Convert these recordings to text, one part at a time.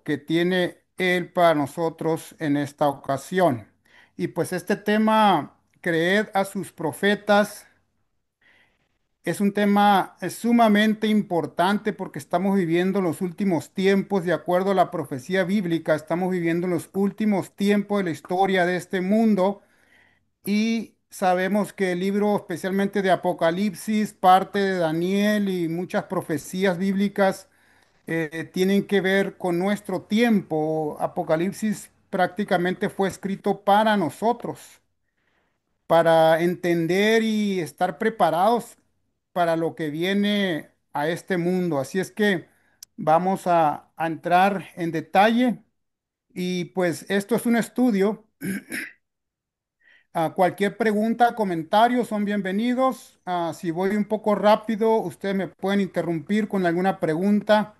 que tiene Él para nosotros en esta ocasión. Y pues este tema, creed a sus profetas, es un tema sumamente importante porque estamos viviendo los últimos tiempos, de acuerdo a la profecía bíblica, estamos viviendo los últimos tiempos de la historia de este mundo y sabemos que el libro, especialmente de Apocalipsis, parte de Daniel y muchas profecías bíblicas tienen que ver con nuestro tiempo. Apocalipsis prácticamente fue escrito para nosotros, para entender y estar preparados para lo que viene a este mundo. Así es que vamos a entrar en detalle y pues esto es un estudio. Cualquier pregunta, comentario son bienvenidos. Si voy un poco rápido, ustedes me pueden interrumpir con alguna pregunta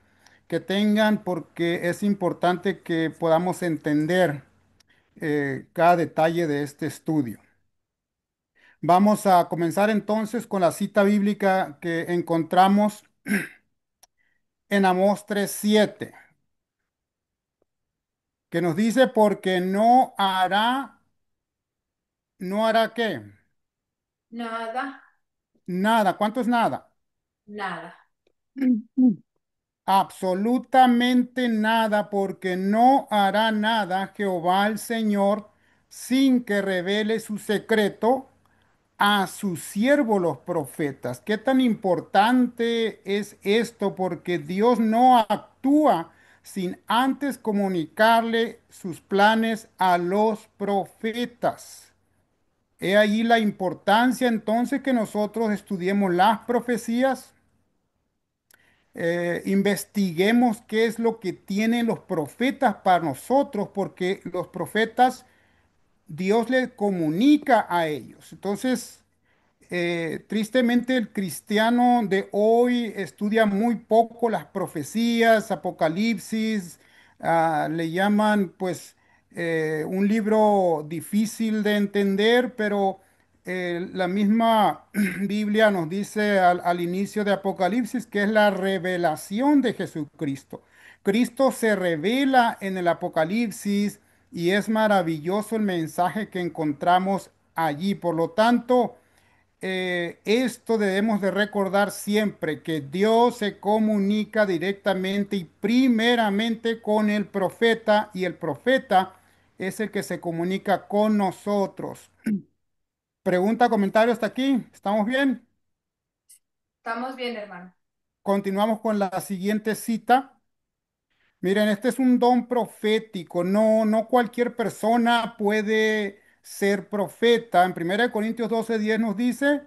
que tengan porque es importante que podamos entender cada detalle de este estudio. Vamos a comenzar entonces con la cita bíblica que encontramos en Amós 3:7, que nos dice, porque no hará qué, Nada, nada. ¿Cuánto es nada? nada. Absolutamente nada, porque no hará nada Jehová el Señor sin que revele su secreto a sus siervos los profetas. ¿Qué tan importante es esto? Porque Dios no actúa sin antes comunicarle sus planes a los profetas. He ahí la importancia entonces que nosotros estudiemos las profecías, investiguemos qué es lo que tienen los profetas para nosotros, porque los profetas Dios les comunica a ellos. Entonces, tristemente el cristiano de hoy estudia muy poco las profecías, Apocalipsis, le llaman pues un libro difícil de entender, pero la misma Biblia nos dice al inicio de Apocalipsis que es la revelación de Jesucristo. Cristo se revela en el Apocalipsis y es maravilloso el mensaje que encontramos allí. Por lo tanto, esto debemos de recordar siempre, que Dios se comunica directamente y primeramente con el profeta y el profeta es el que se comunica con nosotros. Pregunta, comentario hasta aquí. ¿Estamos bien? Estamos bien, hermano. Continuamos con la siguiente cita. Miren, este es un don profético. No cualquier persona puede ser profeta. En 1 Corintios 12:10 nos dice,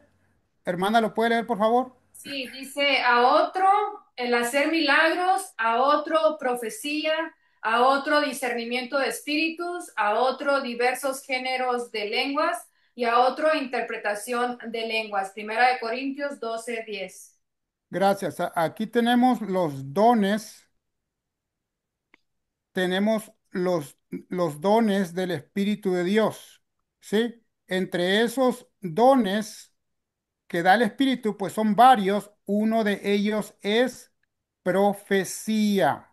hermana, ¿lo puede leer, por favor? Sí, dice a otro el hacer milagros, a otro profecía, a otro discernimiento de espíritus, a otro diversos géneros de lenguas y a otro interpretación de lenguas. Primera de Corintios 12:10. Gracias. Aquí tenemos los dones, tenemos los dones del Espíritu de Dios, ¿sí? Entre esos dones que da el Espíritu, pues son varios. Uno de ellos es profecía.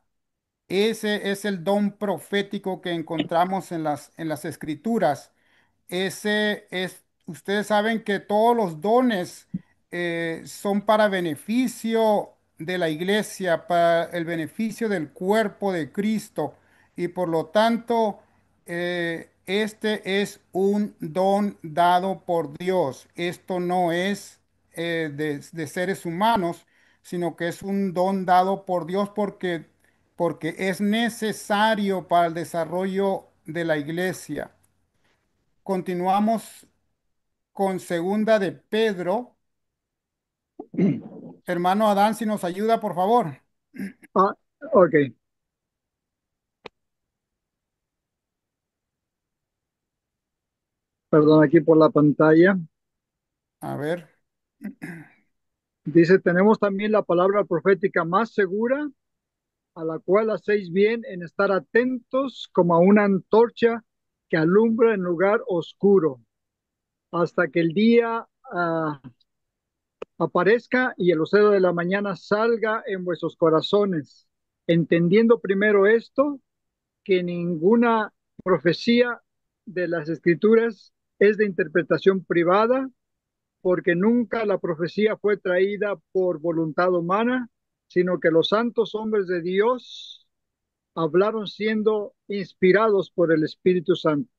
Ese es el don profético que encontramos en las Escrituras. Ustedes saben que todos los dones son para beneficio de la iglesia, para el beneficio del cuerpo de Cristo. Y por lo tanto, este es un don dado por Dios. Esto no es de seres humanos, sino que es un don dado por Dios porque es necesario para el desarrollo de la iglesia. Continuamos con segunda de Pedro. Hermano Adán, si nos ayuda, por favor. Ah, ok, perdón aquí por la pantalla. A ver, Dice, tenemos también la palabra profética más segura, a la cual hacéis bien en estar atentos como a una antorcha que alumbra en lugar oscuro, hasta que el día aparezca y el lucero de la mañana salga en vuestros corazones. entendiendo primero esto, que ninguna profecía de las escrituras es de interpretación privada, porque nunca la profecía fue traída por voluntad humana, sino que los santos hombres de Dios hablaron siendo inspirados por el Espíritu Santo.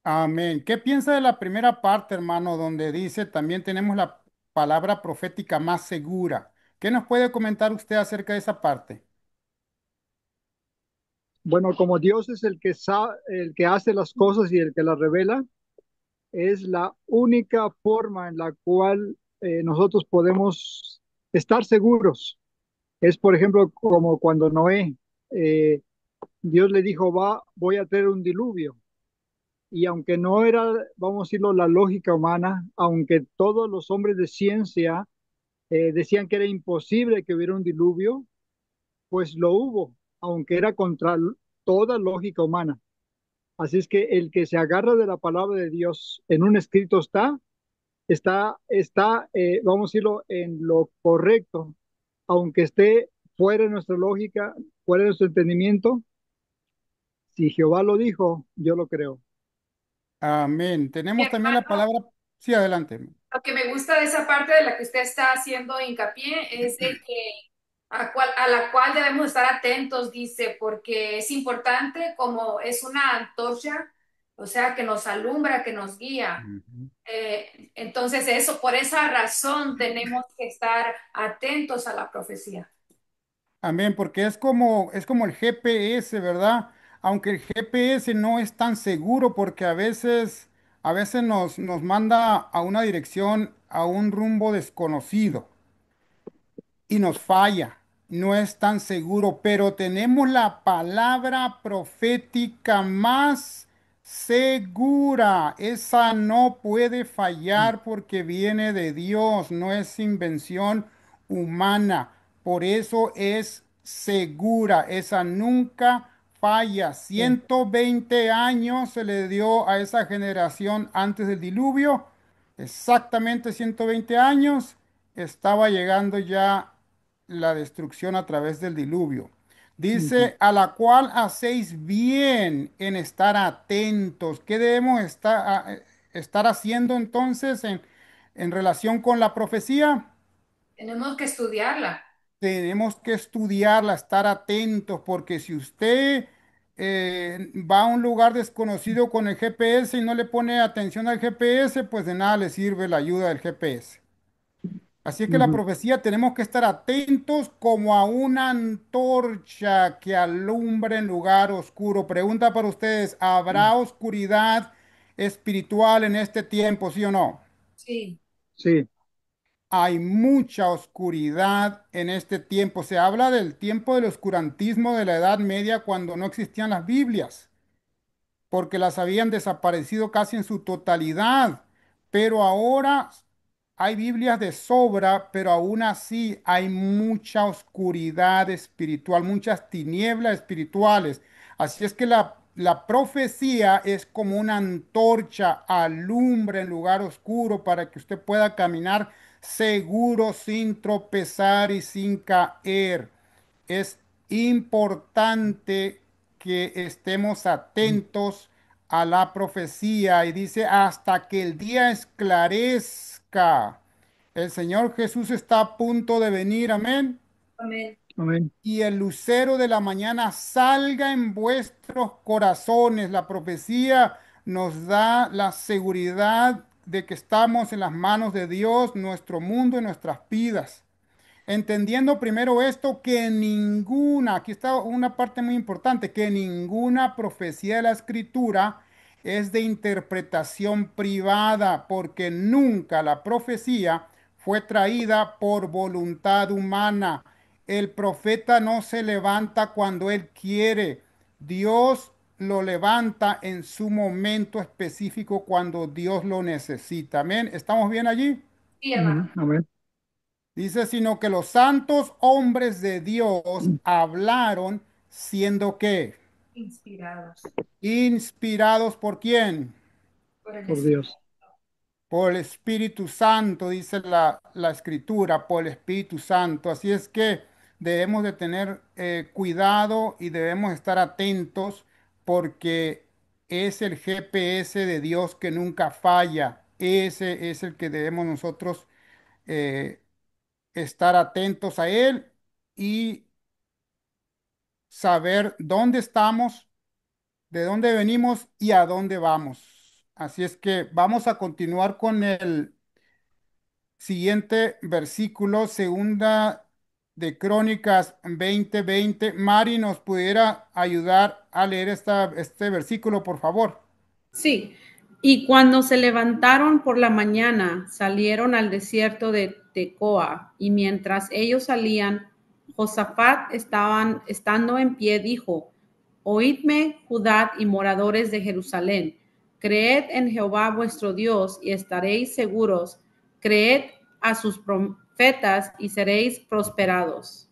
Amén. ¿Qué piensa de la primera parte, hermano, donde dice también tenemos la palabra profética más segura? ¿Qué nos puede comentar usted acerca de esa parte? Bueno, como Dios es el que el que hace las cosas y el que las revela, es la única forma en la cual nosotros podemos estar seguros. Es, por ejemplo, como cuando Noé, eh, Dios le dijo, voy a traer un diluvio. Y aunque no era, vamos a decirlo, la lógica humana, aunque todos los hombres de ciencia decían que era imposible que hubiera un diluvio, pues lo hubo, aunque era contra toda lógica humana. Así es que el que se agarra de la palabra de Dios en un escrito está, vamos a decirlo, en lo correcto, aunque esté fuera de nuestra lógica, fuera de nuestro entendimiento. Si Jehová lo dijo, yo lo creo. Amén. Mi Tenemos también la hermano, palabra. Sí, adelante. lo que me gusta de esa parte de la que usted está haciendo hincapié es de que a la cual debemos estar atentos, dice, porque es importante como es una antorcha, o sea, que nos alumbra, que nos guía. Ujú. Entonces, eso, por esa razón tenemos que estar atentos a la profecía. Amén, porque es como el GPS, ¿verdad? Aunque el GPS no es tan seguro porque a veces nos manda a una dirección, a un rumbo desconocido y nos falla, no es tan seguro, pero tenemos la palabra profética más segura. Esa no puede fallar porque viene de Dios, no es invención humana. Por eso es segura, esa nunca falla. Sí. 120 años se le dio a esa generación antes del diluvio, exactamente 120 años estaba llegando ya la destrucción a través del diluvio. Ujú. Dice, a la cual hacéis bien en estar atentos. ¿Qué debemos estar haciendo entonces en relación con la profecía? Tenemos que estudiarla. Tenemos que estudiarla, estar atentos, porque si usted va a un lugar desconocido con el GPS y no le pone atención al GPS, pues de nada le sirve la ayuda del GPS. Así es que la Ujú. profecía tenemos que estar atentos como a una antorcha que alumbra en lugar oscuro. Pregunta para ustedes, ¿habrá oscuridad espiritual en este tiempo, sí o no? Sí, Sí. Hay mucha oscuridad en este tiempo. Se habla del tiempo del oscurantismo de la Edad Media cuando no existían las Biblias, porque las habían desaparecido casi en su totalidad. Pero ahora hay Biblias de sobra, pero aún así hay mucha oscuridad espiritual, muchas tinieblas espirituales. Así es que la profecía es como una antorcha, alumbra en lugar oscuro para que usted pueda caminar seguro sin tropezar y sin caer. Es importante que estemos atentos a la profecía y dice hasta que el día esclarezca. El Señor Jesús está a punto de venir, amén. amén. Amén. Y el lucero de la mañana salga en vuestros corazones. La profecía nos da la seguridad de que estamos en las manos de Dios, nuestro mundo y nuestras vidas. Entendiendo primero esto, que ninguna, aquí está una parte muy importante, que ninguna profecía de la escritura es de interpretación privada, porque nunca la profecía fue traída por voluntad humana. El profeta no se levanta cuando él quiere. Dios lo levanta en su momento específico cuando Dios lo necesita. Amén. ¿Estamos bien allí? Sí, hermano, Ujú. Amén. Dice, sino que los santos hombres de Dios hablaron siendo que inspirados inspirados por quién? por el Por Espíritu. Dios. Por el Espíritu Santo, dice la escritura, por el Espíritu Santo. Así es que debemos de tener cuidado y debemos estar atentos porque es el GPS de Dios que nunca falla. Ese es el que debemos nosotros eh, estar atentos a él y saber dónde estamos, de dónde venimos y a dónde vamos. Así es que vamos a continuar con el siguiente versículo, segunda de Crónicas 20:20. Mari, ¿nos pudiera ayudar a leer este versículo, por favor? Sí, y cuando se levantaron por la mañana, salieron al desierto de Tecoa, y mientras ellos salían, Josafat estando en pie, dijo: Oídme, Judá y moradores de Jerusalén, creed en Jehová vuestro Dios y estaréis seguros, creed a sus profetas y seréis prosperados.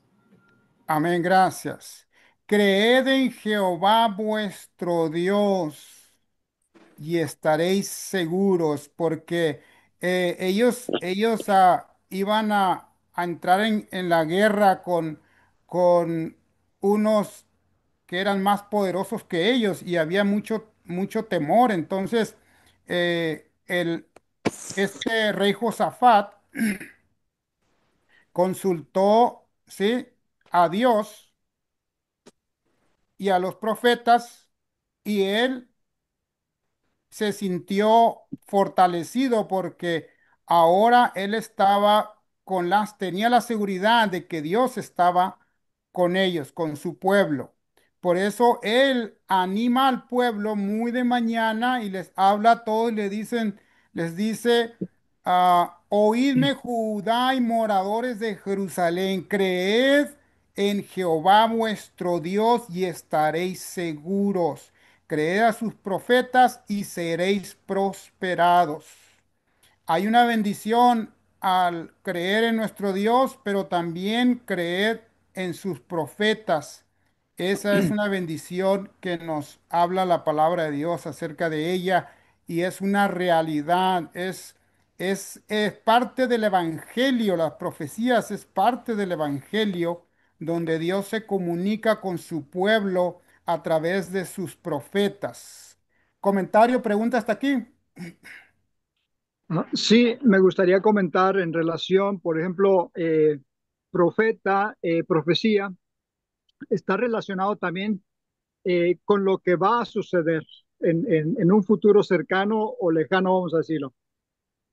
Amén, gracias. Creed en Jehová vuestro Dios y estaréis seguros, porque ellos iban a entrar en la guerra con unos que eran más poderosos que ellos y había mucho temor. Entonces, este rey Josafat consultó, ¿sí?, a Dios y a los profetas y él se sintió fortalecido porque ahora él estaba tenía la seguridad de que Dios estaba con ellos, con su pueblo. Por eso él anima al pueblo muy de mañana y les habla a todos y les dice, oídme Judá y moradores de Jerusalén, creed en Jehová vuestro Dios y estaréis seguros. Creed a sus profetas y seréis prosperados. Hay una bendición al creer en nuestro Dios, pero también creer en sus profetas. Esa es una bendición que nos habla la palabra de Dios acerca de ella y es una realidad, es parte del Evangelio, las profecías es parte del Evangelio donde Dios se comunica con su pueblo a través de sus profetas. Comentario, pregunta hasta aquí. Sí, me gustaría comentar en relación, por ejemplo, profeta, profecía, está relacionado también con lo que va a suceder en un futuro cercano o lejano, vamos a decirlo.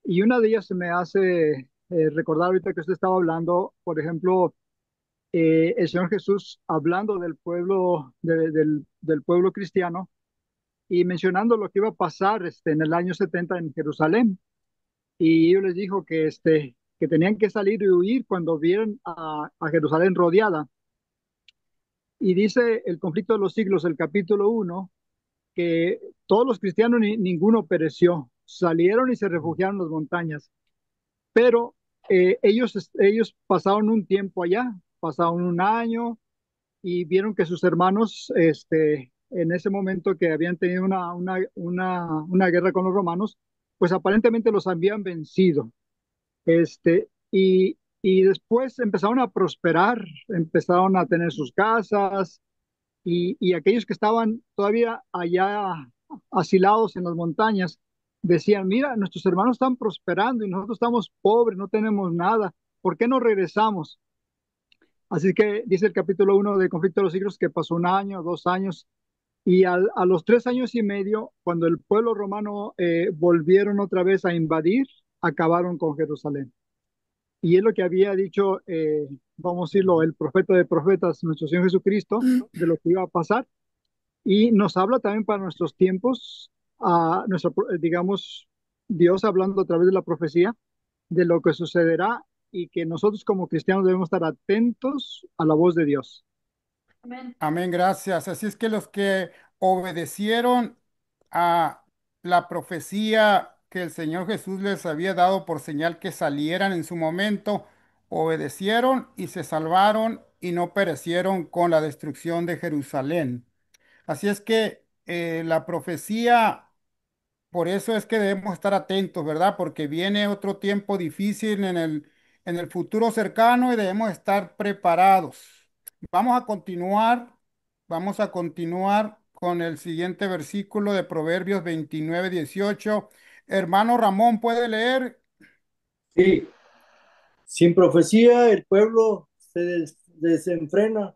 Y una de ellas se me hace recordar ahorita que usted estaba hablando, por ejemplo, el Señor Jesús hablando del pueblo, del pueblo cristiano y mencionando lo que iba a pasar en el año 70 en Jerusalén. Y ellos les dijo que tenían que salir y huir cuando vieran a Jerusalén rodeada. Y dice el conflicto de los siglos, el capítulo 1 que todos los cristianos, ninguno pereció, salieron y se refugiaron en las montañas, pero ellos pasaron un tiempo allá, pasaron un año y vieron que sus hermanos, en ese momento que habían tenido una guerra con los romanos, pues aparentemente los habían vencido. Y después empezaron a prosperar, empezaron a tener sus casas y aquellos que estaban todavía allá asilados en las montañas decían, mira, nuestros hermanos están prosperando y nosotros estamos pobres, no tenemos nada, ¿por qué no regresamos? Así que dice el capítulo 1 de Conflicto de los Siglos que pasó un año, 2 años, y a los 3 años y medio, cuando el pueblo romano volvieron otra vez a invadir, acabaron con Jerusalén. Y es lo que había dicho, vamos a decirlo, el profeta de profetas, nuestro Señor Jesucristo, de lo que iba a pasar. Y nos habla también para nuestros tiempos, digamos, Dios hablando a través de la profecía de lo que sucederá y que nosotros como cristianos debemos estar atentos a la voz de Dios. Amén. Amén, gracias. Así es que los que obedecieron a la profecía que el Señor Jesús les había dado por señal que salieran en su momento, obedecieron y se salvaron y no perecieron con la destrucción de Jerusalén. Así es que la profecía, por eso es que debemos estar atentos, ¿verdad? Porque viene otro tiempo difícil en el futuro cercano y debemos estar preparados. Vamos a continuar, vamos a continuar con el siguiente versículo de Proverbios 29:18. Hermano Ramón, ¿puede leer? Sí, sin profecía el pueblo se desenfrena,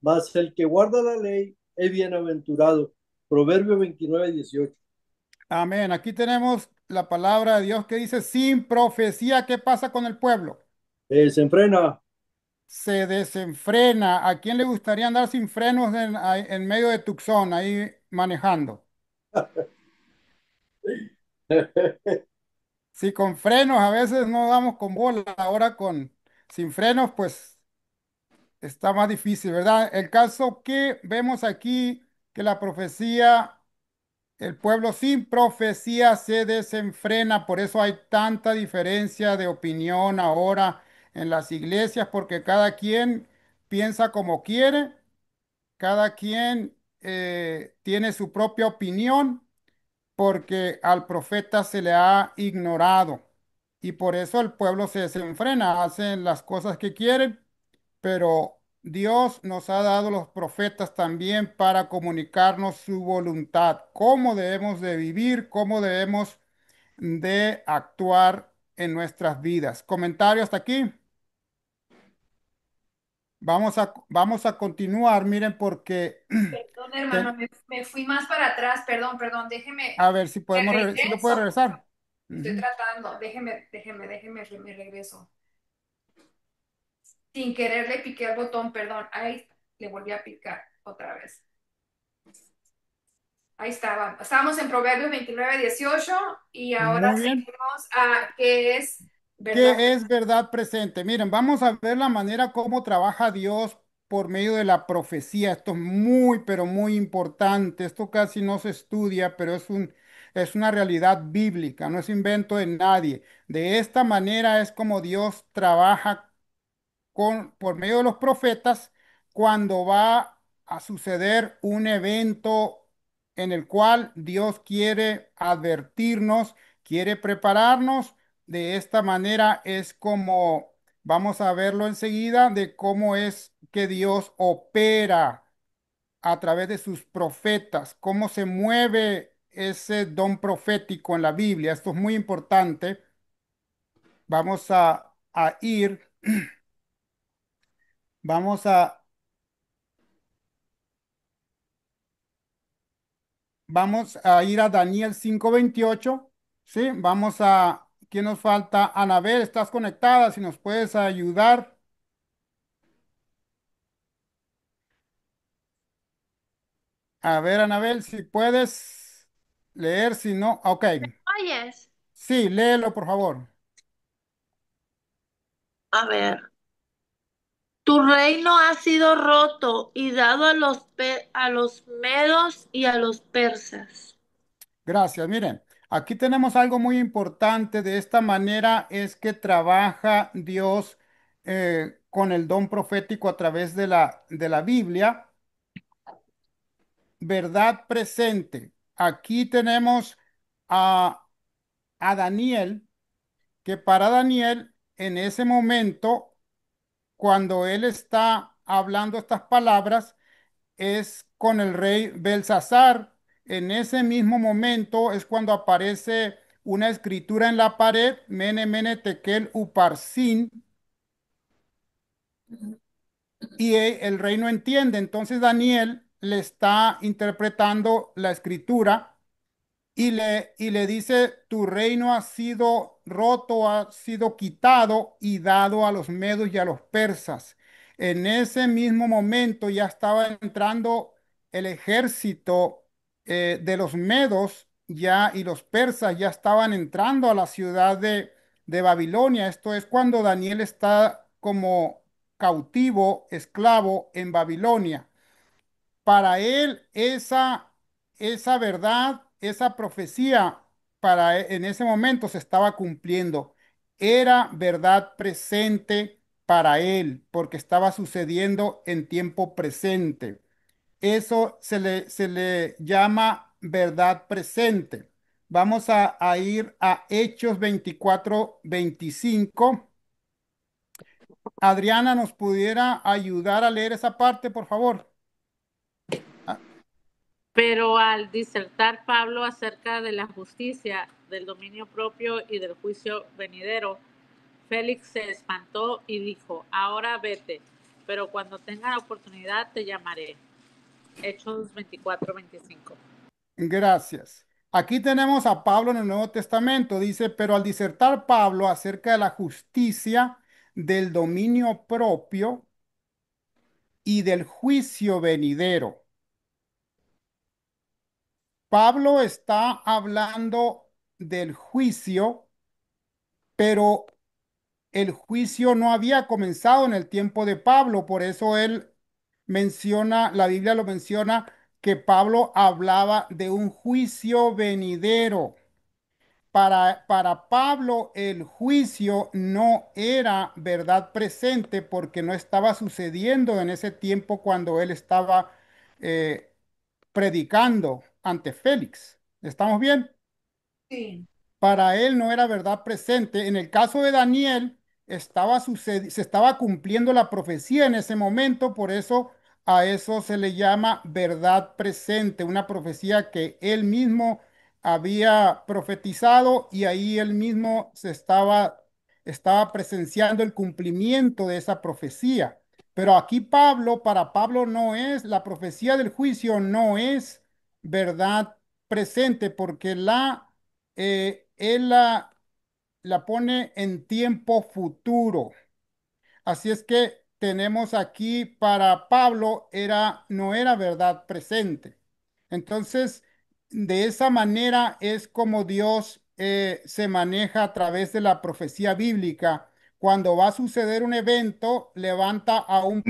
mas el que guarda la ley es bienaventurado. Proverbio 29:18. Amén. Aquí tenemos la palabra de Dios que dice, sin profecía, ¿qué pasa con el pueblo? Se desenfrena. Se desenfrena. ¿A quién le gustaría andar sin frenos en medio de Tucson, ahí manejando? Si con frenos a veces no damos con bola, ahora con sin frenos, pues está más difícil, ¿verdad? El caso que vemos aquí, que la profecía, el pueblo sin profecía se desenfrena, por eso hay tanta diferencia de opinión ahora en las iglesias, porque cada quien piensa como quiere, cada quien tiene su propia opinión porque al profeta se le ha ignorado y por eso el pueblo se desenfrena, hacen las cosas que quieren, pero Dios nos ha dado los profetas también para comunicarnos su voluntad, cómo debemos de vivir, cómo debemos de actuar en nuestras vidas. Comentario hasta aquí. Vamos a continuar, miren, porque Perdón, hermano, te- me fui más para atrás. Perdón, perdón, a ver si me podemos, si lo puede regreso. regresar. Estoy Ujú. tratando. Me regreso. Sin querer le piqué el botón, perdón. Ahí le volví a picar otra vez. Ahí estaba. Estábamos en Proverbios 29:18 y ahora Muy bien. seguimos a qué es verdad. ¿Qué es verdad presente? Miren, vamos a ver la manera como trabaja Dios por medio de la profecía. Esto es muy, pero muy importante. Esto casi no se estudia, pero es una realidad bíblica, no es invento de nadie. De esta manera es como Dios trabaja por medio de los profetas cuando va a suceder un evento en el cual Dios quiere advertirnos, quiere prepararnos. De esta manera es como vamos a verlo enseguida de cómo es que Dios opera a través de sus profetas, cómo se mueve ese don profético en la Biblia. Esto es muy importante. Vamos a ir, vamos Vamos a ir a Daniel 5:28, ¿sí? ¿Quién nos falta? Anabel, ¿estás conectada? Si nos puedes ayudar. A ver, Anabel, si puedes leer, si no, ok. Oyes, Sí, léelo, por favor. a ver, tu reino ha sido roto y dado a a los medos y a los persas. Gracias. Miren, aquí tenemos algo muy importante. De esta manera es que trabaja Dios con el don profético a través de la Biblia. Verdad presente. Aquí tenemos a, a Daniel, que para Daniel, en ese momento, cuando él está hablando estas palabras, es con el rey Belsasar. En ese mismo momento es cuando aparece una escritura en la pared, Mene, Mene, Tekel, Uparsin, y el rey no entiende. Entonces Daniel le está interpretando la escritura y le dice, tu reino ha sido roto, ha sido quitado y dado a los medos y a los persas. En ese mismo momento ya estaba entrando el ejército de los medos ya y los persas ya estaban entrando a la ciudad de Babilonia. Esto es cuando Daniel está como cautivo, esclavo en Babilonia. Para él esa verdad, esa profecía, en ese momento se estaba cumpliendo. Era verdad presente para él, porque estaba sucediendo en tiempo presente. Eso se le llama verdad presente. Vamos a ir a Hechos 24:25. Adriana, ¿nos pudiera ayudar a leer esa parte, por favor? Ah, Pero al disertar Pablo acerca de la justicia, del dominio propio y del juicio venidero, Félix se espantó y dijo, ahora vete, pero cuando tenga la oportunidad te llamaré. Hechos 24-25. gracias. Aquí tenemos a Pablo en el Nuevo Testamento. Dice, pero al disertar Pablo acerca de la justicia, del dominio propio y del juicio venidero. Pablo está hablando del juicio, pero el juicio no había comenzado en el tiempo de Pablo, por eso él menciona, la Biblia lo menciona, que Pablo hablaba de un juicio venidero. Para Pablo el juicio no era verdad presente porque no estaba sucediendo en ese tiempo cuando él estaba eh, predicando ante Félix. ¿Estamos bien? Sí. Para él no era verdad presente. En el caso de Daniel, se estaba cumpliendo la profecía en ese momento, por eso a eso se le llama verdad presente, una profecía que él mismo había profetizado y ahí él mismo estaba presenciando el cumplimiento de esa profecía. Pero aquí Pablo, para Pablo no es, la profecía del juicio no es verdad presente porque él la pone en tiempo futuro. Así es que tenemos aquí para Pablo no era verdad presente. Entonces, de esa manera es como Dios se maneja a través de la profecía bíblica. Cuando va a suceder un evento, levanta a un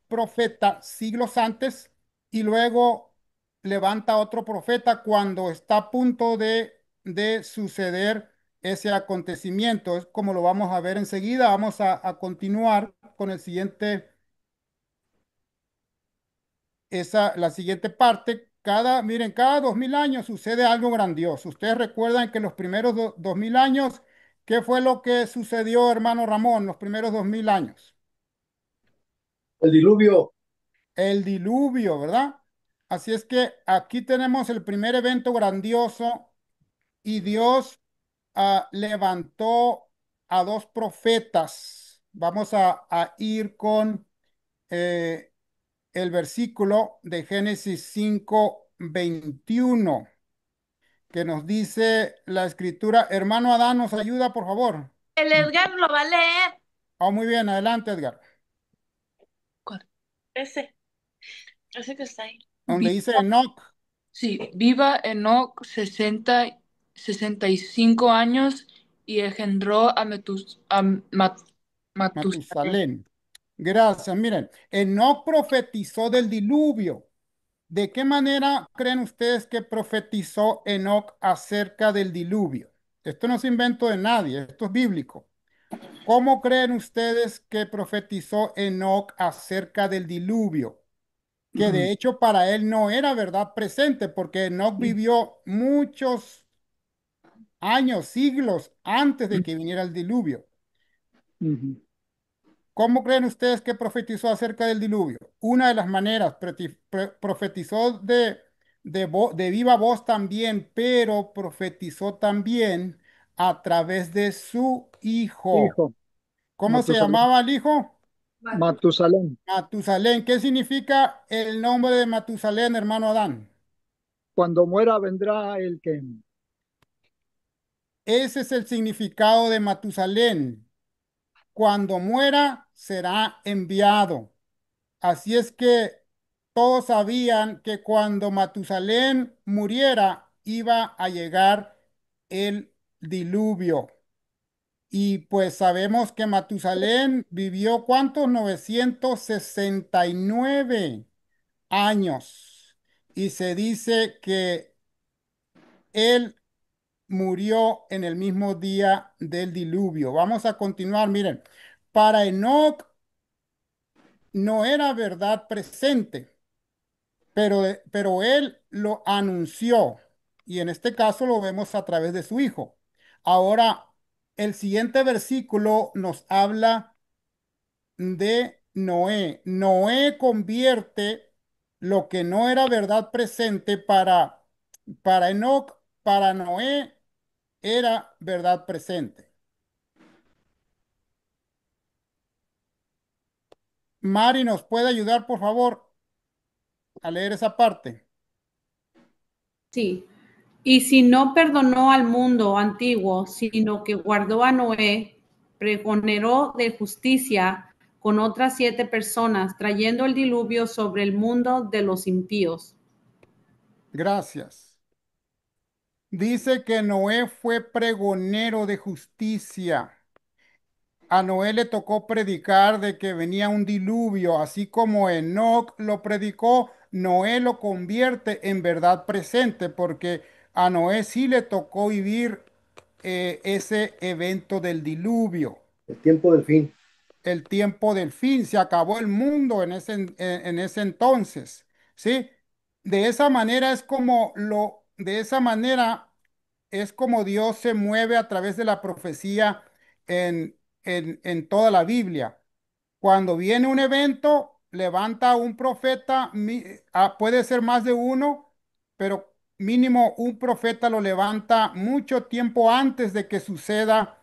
profeta siglos antes y luego levanta otro profeta cuando está a punto de suceder ese acontecimiento. Es como lo vamos a ver enseguida. Vamos a continuar con el siguiente, la siguiente parte. Miren, cada 2000 años sucede algo grandioso. Ustedes recuerdan que los primeros 2000 años, ¿qué fue lo que sucedió, hermano Ramón, los primeros 2000 años? El diluvio. El diluvio, ¿verdad? Así es que aquí tenemos el primer evento grandioso y Dios levantó a dos profetas. Vamos a ir con eh, el versículo de Génesis 5:21 que nos dice la escritura. Hermano Adán, ¿nos ayuda, por favor? El Edgar lo va a leer. Oh, muy bien, adelante, Edgar. ¿Cuál? Ese que está ahí. Donde Vi- dice Enoch, sí, viva Enoc 65 años y engendró a, Matusalén. Matusalén. Gracias. Miren, Enoc profetizó del diluvio. ¿De qué manera creen ustedes que profetizó Enoc acerca del diluvio? Esto no es invento de nadie, esto es bíblico. ¿Cómo creen ustedes que profetizó Enoc acerca del diluvio? Que de hecho para él no era verdad presente, porque Enoc vivió muchos años, siglos antes de que viniera el diluvio. ¿Cómo creen ustedes que profetizó acerca del diluvio? Una de las maneras, profetizó de viva voz también, pero profetizó también a través de su hijo. Hijo, ¿Cómo se Matusalén. llamaba el hijo? Matusalén. Matusalén. ¿Qué significa el nombre de Matusalén, hermano Adán? Cuando muera vendrá el que. Ese es el significado de Matusalén. Cuando muera, será enviado. Así es que todos sabían que cuando Matusalén muriera iba a llegar el diluvio. Y pues sabemos que Matusalén vivió ¿cuántos? 969 años. Y se dice que él murió en el mismo día del diluvio. Vamos a continuar. Miren, para Enoc no era verdad presente pero él lo anunció y en este caso lo vemos a través de su hijo. Ahora, el siguiente versículo nos habla de Noé. Noé convierte lo que no era verdad presente para Enoc, para Noé era verdad presente. Mari, ¿nos puede ayudar, por favor, a leer esa parte? Sí. Y si no perdonó al mundo antiguo, sino que guardó a Noé, pregonero de justicia con otras 7 personas, trayendo el diluvio sobre el mundo de los impíos. Gracias. Dice que Noé fue pregonero de justicia. A Noé le tocó predicar de que venía un diluvio, así como Enoc lo predicó, Noé lo convierte en verdad presente, porque a Noé sí le tocó vivir ese evento del diluvio, El tiempo del fin. el tiempo del fin, se acabó el mundo en ese entonces, ¿sí? De esa manera de esa manera es como Dios se mueve a través de la profecía en toda la Biblia. Cuando viene un evento, levanta a un profeta, puede ser más de uno, pero mínimo un profeta lo levanta mucho tiempo antes de que suceda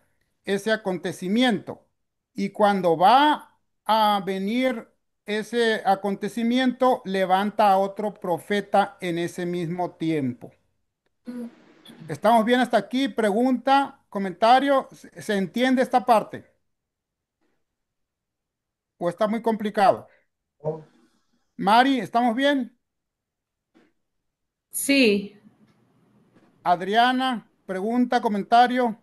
ese acontecimiento. Y cuando va a venir ese acontecimiento, levanta a otro profeta en ese mismo tiempo. ¿Estamos bien hasta aquí? Pregunta, comentario. ¿Se entiende esta parte? ¿O está muy complicado? ¿No? Mari, ¿estamos bien? Sí, Adriana, pregunta, comentario.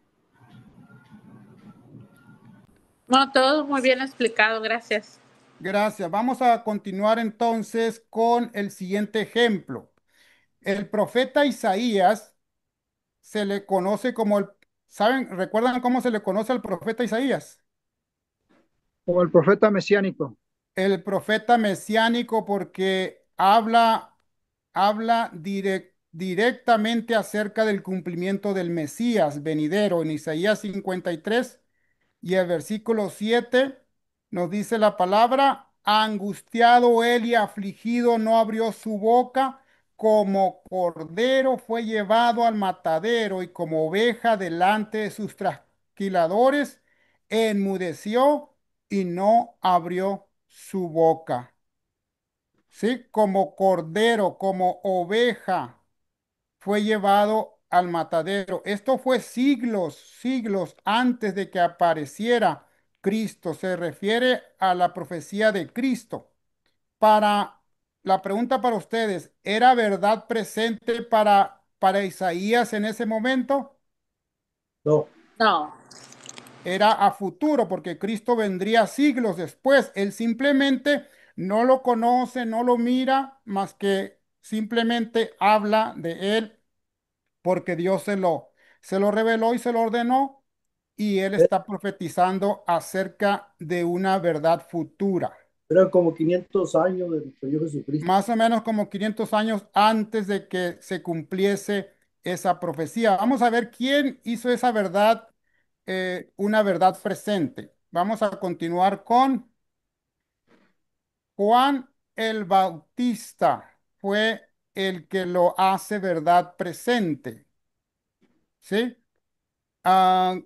No, todo muy bien explicado, gracias. Gracias. Vamos a continuar entonces con el siguiente ejemplo. El profeta Isaías se le conoce como ¿saben? ¿Recuerdan cómo se le conoce al profeta Isaías? Como el profeta mesiánico. El profeta mesiánico porque habla directamente acerca del cumplimiento del Mesías venidero en Isaías 53 y el versículo 7 nos dice la palabra, angustiado él y afligido no abrió su boca, como cordero fue llevado al matadero y como oveja delante de sus trasquiladores, enmudeció y no abrió su boca. ¿Sí? Como cordero, como oveja fue llevado al matadero. Esto fue siglos antes de que apareciera Cristo. Se refiere a la profecía de Cristo. Para la pregunta para ustedes, ¿era verdad presente para Isaías en ese momento? No, No, Era a futuro, porque Cristo vendría siglos después. Él simplemente no lo conoce, no lo mira, más que simplemente habla de él porque Dios se lo reveló y se lo ordenó, y él está profetizando acerca de una verdad futura, eran como 500 años de nuestro Dios Jesucristo. más o menos como 500 años antes de que se cumpliese esa profecía. Vamos a ver quién hizo esa verdad, una verdad presente. Vamos a continuar con Juan el Bautista, fue el que lo hace verdad presente, ¿sí? Ah,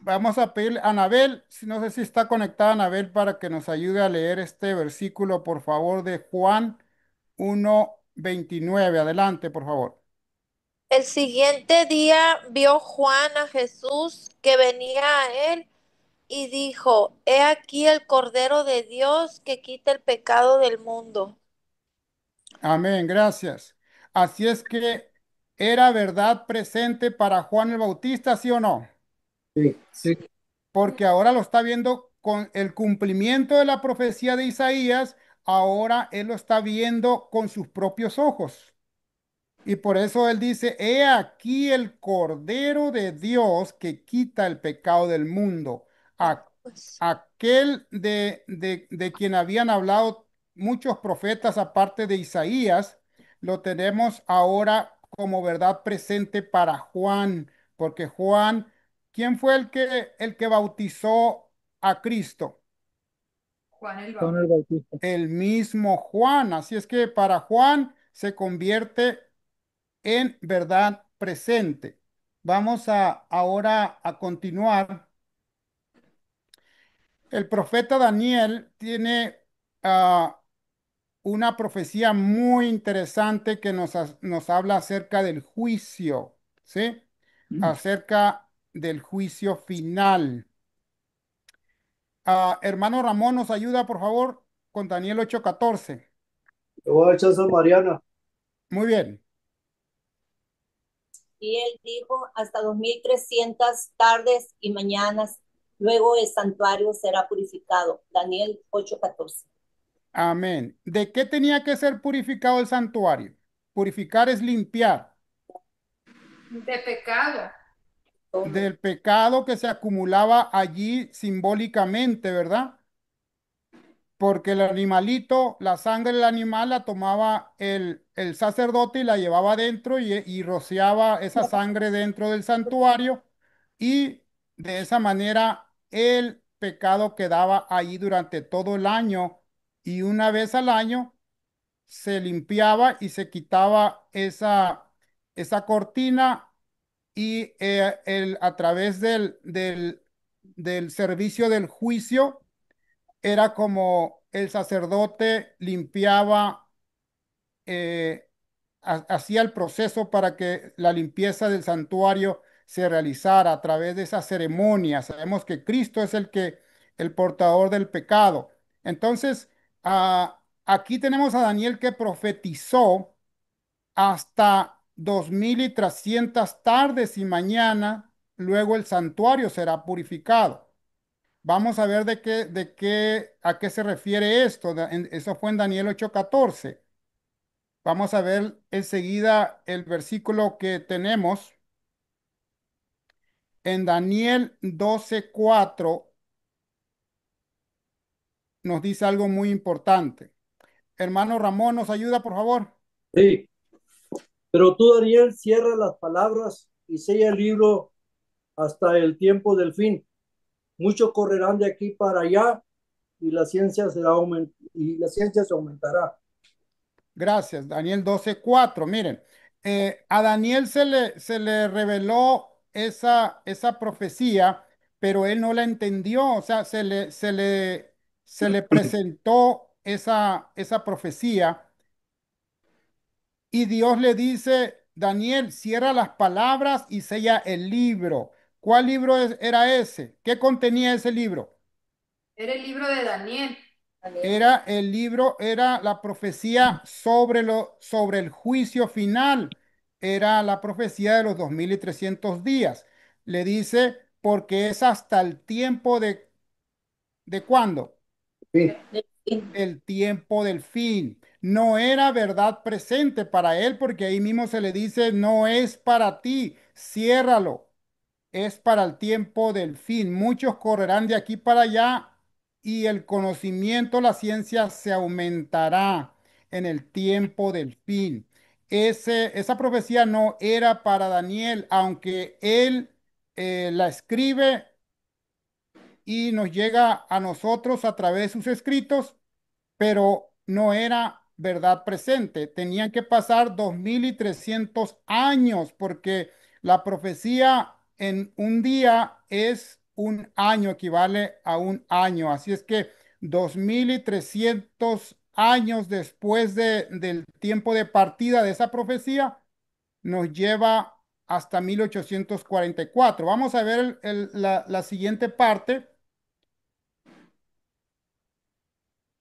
vamos a pedirle a Anabel, no sé si está conectada Anabel para que nos ayude a leer este versículo, por favor, de Juan 1:29. Adelante, por favor. El siguiente día vio Juan a Jesús que venía a él y dijo, He aquí el Cordero de Dios que quita el pecado del mundo. Amén, gracias. Así es que era verdad presente para Juan el Bautista, ¿sí o no? Sí, Sí, Porque ahora lo está viendo con el cumplimiento de la profecía de Isaías, ahora él lo está viendo con sus propios ojos. Y por eso él dice, he aquí el Cordero de Dios que quita el pecado del mundo. A- Pues, aquel de quien habían hablado muchos profetas aparte de Isaías, lo tenemos ahora como verdad presente para Juan, porque Juan ¿Quién fue el que bautizó a Cristo? Juan el Juan el Bautista. Bautista. El mismo Juan. Así es que para Juan se convierte en verdad presente. Vamos ahora a continuar. El profeta Daniel tiene ah, una profecía muy interesante que nos habla acerca del juicio, ¿sí? Acerca del juicio final. Hermano Ramón, nos ayuda, por favor, con Daniel 8:14. Te voy a echar San Mariana. Muy bien. Y él dijo, hasta 2300 tardes y mañanas, luego el santuario será purificado. Daniel 8:14. Amén. ¿De qué tenía que ser purificado el santuario? Purificar es limpiar De pecado. Todo. del pecado que se acumulaba allí simbólicamente, ¿verdad? Porque el animalito, la sangre del animal la tomaba el sacerdote y la llevaba adentro y rociaba esa sangre dentro del santuario y de esa manera el pecado quedaba allí durante todo el año y una vez al año se limpiaba y se quitaba esa cortina y a través del servicio del juicio era como el sacerdote limpiaba, hacía el proceso para que la limpieza del santuario se realizara a través de esa ceremonia. Sabemos que Cristo es el portador del pecado. Entonces, aquí tenemos a Daniel que profetizó hasta 2300 tardes y mañana, luego el santuario será purificado. Vamos a ver a qué se refiere esto. Eso fue en Daniel 8:14. Vamos a ver enseguida el versículo que tenemos en Daniel 12:4. Nos dice algo muy importante. Hermano Ramón, ¿nos ayuda, por favor? Sí, pero tú, Daniel, cierra las palabras y sella el libro hasta el tiempo del fin. Muchos correrán de aquí para allá y y la ciencia se aumentará. Gracias, Daniel 12:4. Miren, a Daniel se le reveló esa profecía, pero él no la entendió. O sea, se le presentó esa profecía y Dios le dice, Daniel, cierra las palabras y sella el libro. ¿Cuál libro era ese? ¿Qué contenía ese libro? Era el libro de Daniel. Daniel. Era el libro, era la profecía sobre el juicio final. Era la profecía de los 2300 días. Le dice, porque es hasta el tiempo ¿de cuándo? Sí, Del fin. El tiempo del fin. No era verdad presente para él, porque ahí mismo se le dice, no es para ti, ciérralo, es para el tiempo del fin. Muchos correrán de aquí para allá y el conocimiento, la ciencia se aumentará en el tiempo del fin. Esa profecía no era para Daniel, aunque él la escribe y nos llega a nosotros a través de sus escritos, pero no era verdad presente. Tenían que pasar 2300 años porque la profecía en un día es un año, equivale a un año. Así es que 2300 años después del tiempo de partida de esa profecía nos lleva hasta 1844. Vamos a ver la siguiente parte.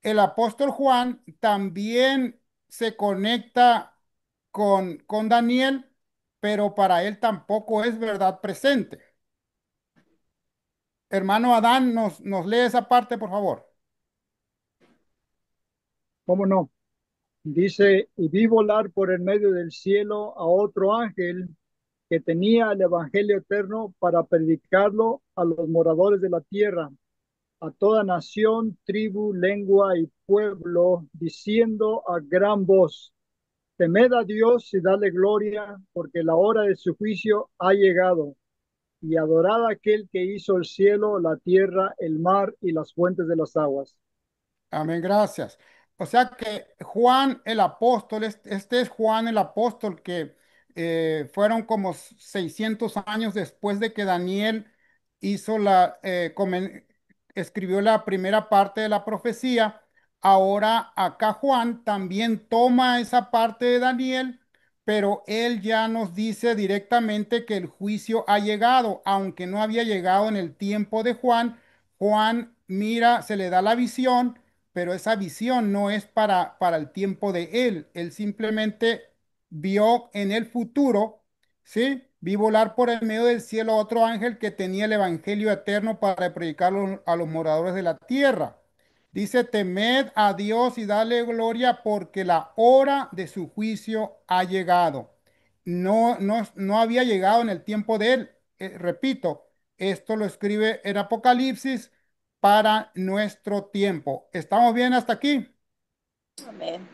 El apóstol Juan también se conecta con Daniel, pero para él tampoco es verdad presente. Hermano Adán, nos lee esa parte, por favor. ¿Cómo no? Dice, y vi volar por el medio del cielo a otro ángel que tenía el evangelio eterno para predicarlo a los moradores de la tierra, a toda nación, tribu, lengua y pueblo, diciendo a gran voz, temed a Dios y dale gloria, porque la hora de su juicio ha llegado. y adorad a aquel que hizo el cielo, la tierra, el mar y las fuentes de las aguas. Amén, gracias. O sea que Juan el apóstol, este es Juan el apóstol que fueron como 600 años después de que Daniel hizo escribió la primera parte de la profecía. Ahora acá Juan también toma esa parte de Daniel, pero él ya nos dice directamente que el juicio ha llegado, aunque no había llegado en el tiempo de Juan. Juan mira, se le da la visión, pero esa visión no es para el tiempo de él. Él simplemente vio en el futuro, ¿sí? Vi volar por el medio del cielo a otro ángel que tenía el evangelio eterno para predicarlo a los moradores de la tierra. Dice, temed a Dios y dale gloria porque la hora de su juicio ha llegado. No había llegado en el tiempo de él. Repito, esto lo escribe en Apocalipsis para nuestro tiempo. ¿Estamos bien hasta aquí? Amén.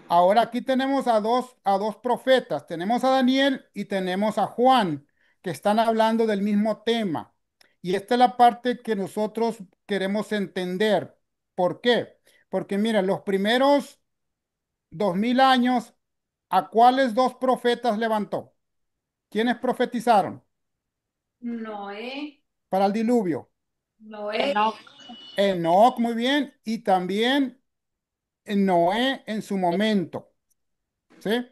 Ahora aquí tenemos a dos profetas. Tenemos a Daniel y tenemos a Juan, que están hablando del mismo tema. Y esta es la parte que nosotros queremos entender. ¿Por qué? Porque miren, los primeros 2000 años, ¿a cuáles dos profetas levantó? ¿Quiénes profetizaron Noé, para el diluvio? Noé, Enoc, Enoc, muy bien, y también Noé en su momento, ¿sí?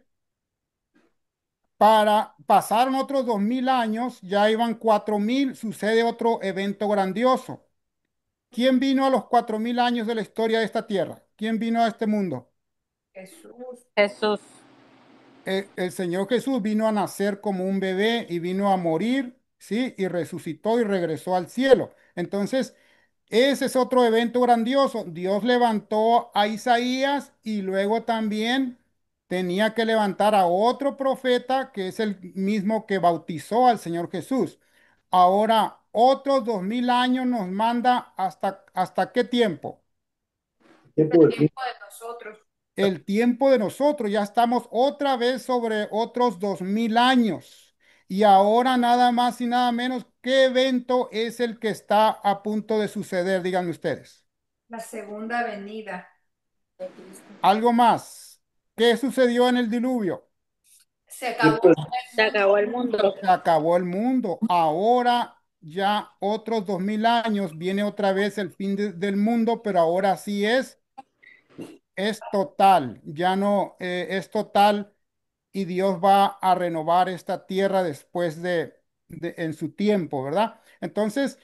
Pasaron otros 2000 años, ya iban 4000, sucede otro evento grandioso. ¿Quién vino a los 4000 años de la historia de esta tierra? ¿Quién vino a este mundo? Jesús, Jesús. El Señor Jesús vino a nacer como un bebé y vino a morir, ¿sí? Y resucitó y regresó al cielo. Entonces, ese es otro evento grandioso. Dios levantó a Isaías y luego también tenía que levantar a otro profeta que es el mismo que bautizó al Señor Jesús. Ahora, otros 2000 años nos manda hasta ¿qué tiempo? Tiempo el del fin. tiempo de nosotros. El tiempo de nosotros. Ya estamos otra vez sobre otros 2000 años. Y ahora nada más y nada menos, ¿qué evento es el que está a punto de suceder? Díganme ustedes. La segunda venida. Algo más. ¿Qué sucedió en el diluvio? Se acabó Tiempo del Se el mundo. acabó el mundo. Se acabó el mundo. Ahora ya otros 2000 años viene otra vez el fin del mundo, pero ahora sí es total. Ya no es total y Dios va a renovar esta tierra después en su tiempo, ¿verdad? Entonces,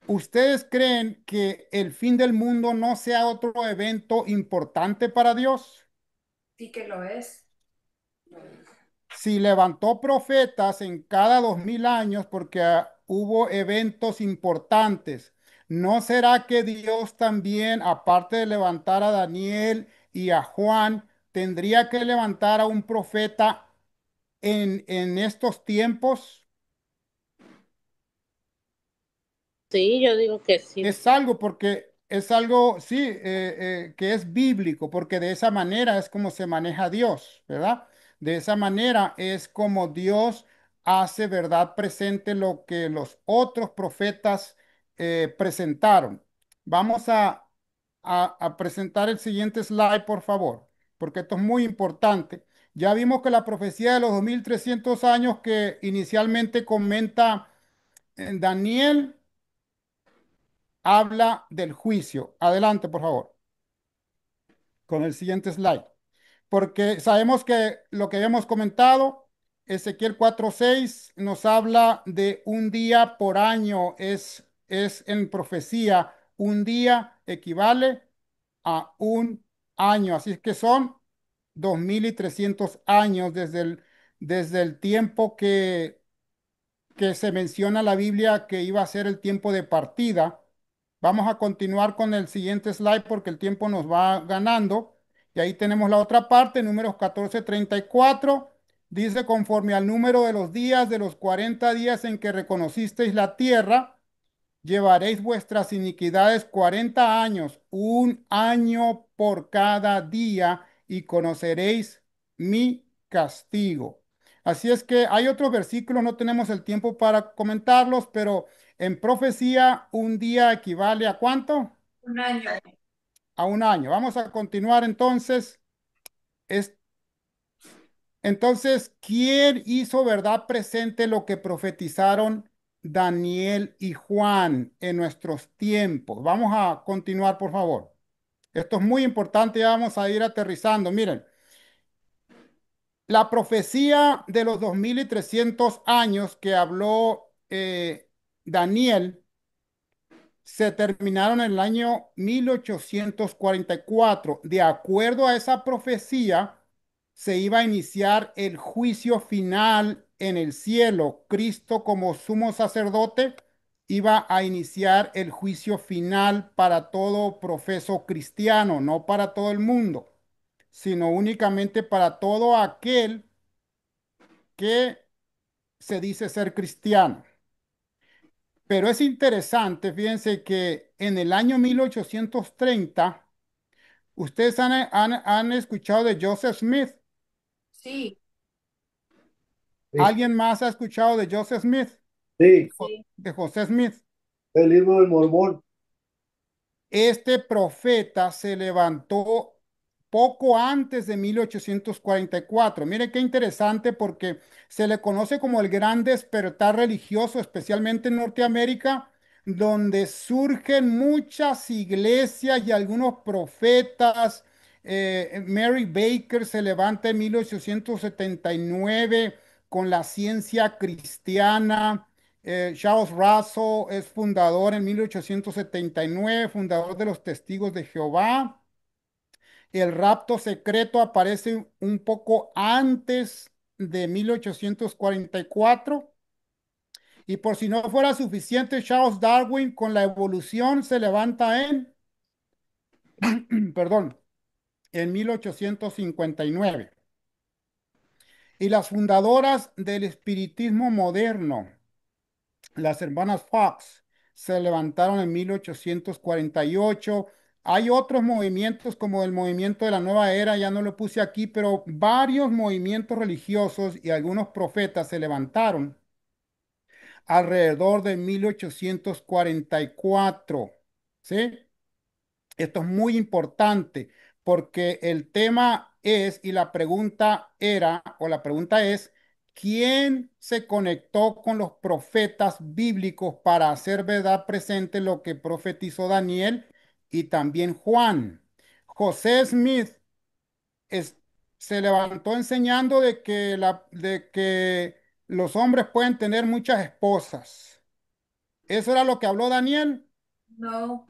¿ustedes creen que el fin del mundo no sea otro evento importante para Dios? Sí que lo es. Si levantó profetas en cada 2000 años porque hubo eventos importantes, ¿no será que Dios también, aparte de levantar a Daniel y a Juan, tendría que levantar a un profeta en estos tiempos? Sí, yo digo que sí. Es algo porque es algo, sí, que es bíblico, porque de esa manera es como se maneja Dios, ¿verdad? De esa manera es como Dios hace verdad presente lo que los otros profetas presentaron. Vamos a presentar el siguiente slide, por favor, porque esto es muy importante. Ya vimos que la profecía de los 2300 años que inicialmente comenta en Daniel habla del juicio. Adelante, por favor, con el siguiente slide. Porque sabemos que lo que habíamos comentado, Ezequiel 4:6 nos habla de un día por año, es en profecía, un día equivale a un año, así es que son 2300 años desde el tiempo que se menciona en la Biblia que iba a ser el tiempo de partida. Vamos a continuar con el siguiente slide porque el tiempo nos va ganando. Y ahí tenemos la otra parte, números 14:34. Dice, conforme al número de los días de los 40 días en que reconocisteis la tierra, llevaréis vuestras iniquidades 40 años, un año por cada día, y conoceréis mi castigo. Así es que hay otros versículos, no tenemos el tiempo para comentarlos, pero en profecía un día equivale ¿a cuánto? Un año. A un año. Vamos a continuar entonces. Es, entonces, ¿quién hizo verdad presente lo que profetizaron Daniel y Juan en nuestros tiempos? Vamos a continuar, por favor. Esto es muy importante, ya vamos a ir aterrizando. Miren, la profecía de los 2300 años que habló Daniel se terminaron en el año 1844. De acuerdo a esa profecía, se iba a iniciar el juicio final en el cielo. Cristo como sumo sacerdote iba a iniciar el juicio final para todo profeso cristiano, no para todo el mundo, sino únicamente para todo aquel que se dice ser cristiano. Pero es interesante, fíjense que en el año 1830, ustedes han escuchado de Joseph Smith. Sí, Sí, ¿Alguien más ha escuchado de Joseph Smith? sí, Sí, De José Smith. el libro del Mormón. Este profeta se levantó poco antes de 1844. Mire qué interesante porque se le conoce como el gran despertar religioso, especialmente en Norteamérica, donde surgen muchas iglesias y algunos profetas. Mary Baker se levanta en 1879 con la ciencia cristiana. Charles Russell es fundador en 1879, fundador de los Testigos de Jehová. El rapto secreto aparece un poco antes de 1844. Y por si no fuera suficiente, Charles Darwin con la evolución se levanta perdón, en 1859. Y las fundadoras del espiritismo moderno, las hermanas Fox, se levantaron en 1848. Hay otros movimientos como el movimiento de la nueva era, ya no lo puse aquí, pero varios movimientos religiosos y algunos profetas se levantaron alrededor de 1844. ¿Sí? Esto es muy importante porque el tema es, y la pregunta era, o la pregunta es, ¿quién se conectó con los profetas bíblicos para hacer verdad presente lo que profetizó Daniel y también Juan? José Smith es- se levantó enseñando de que los hombres pueden tener muchas esposas. ¿Eso era lo que habló Daniel? no,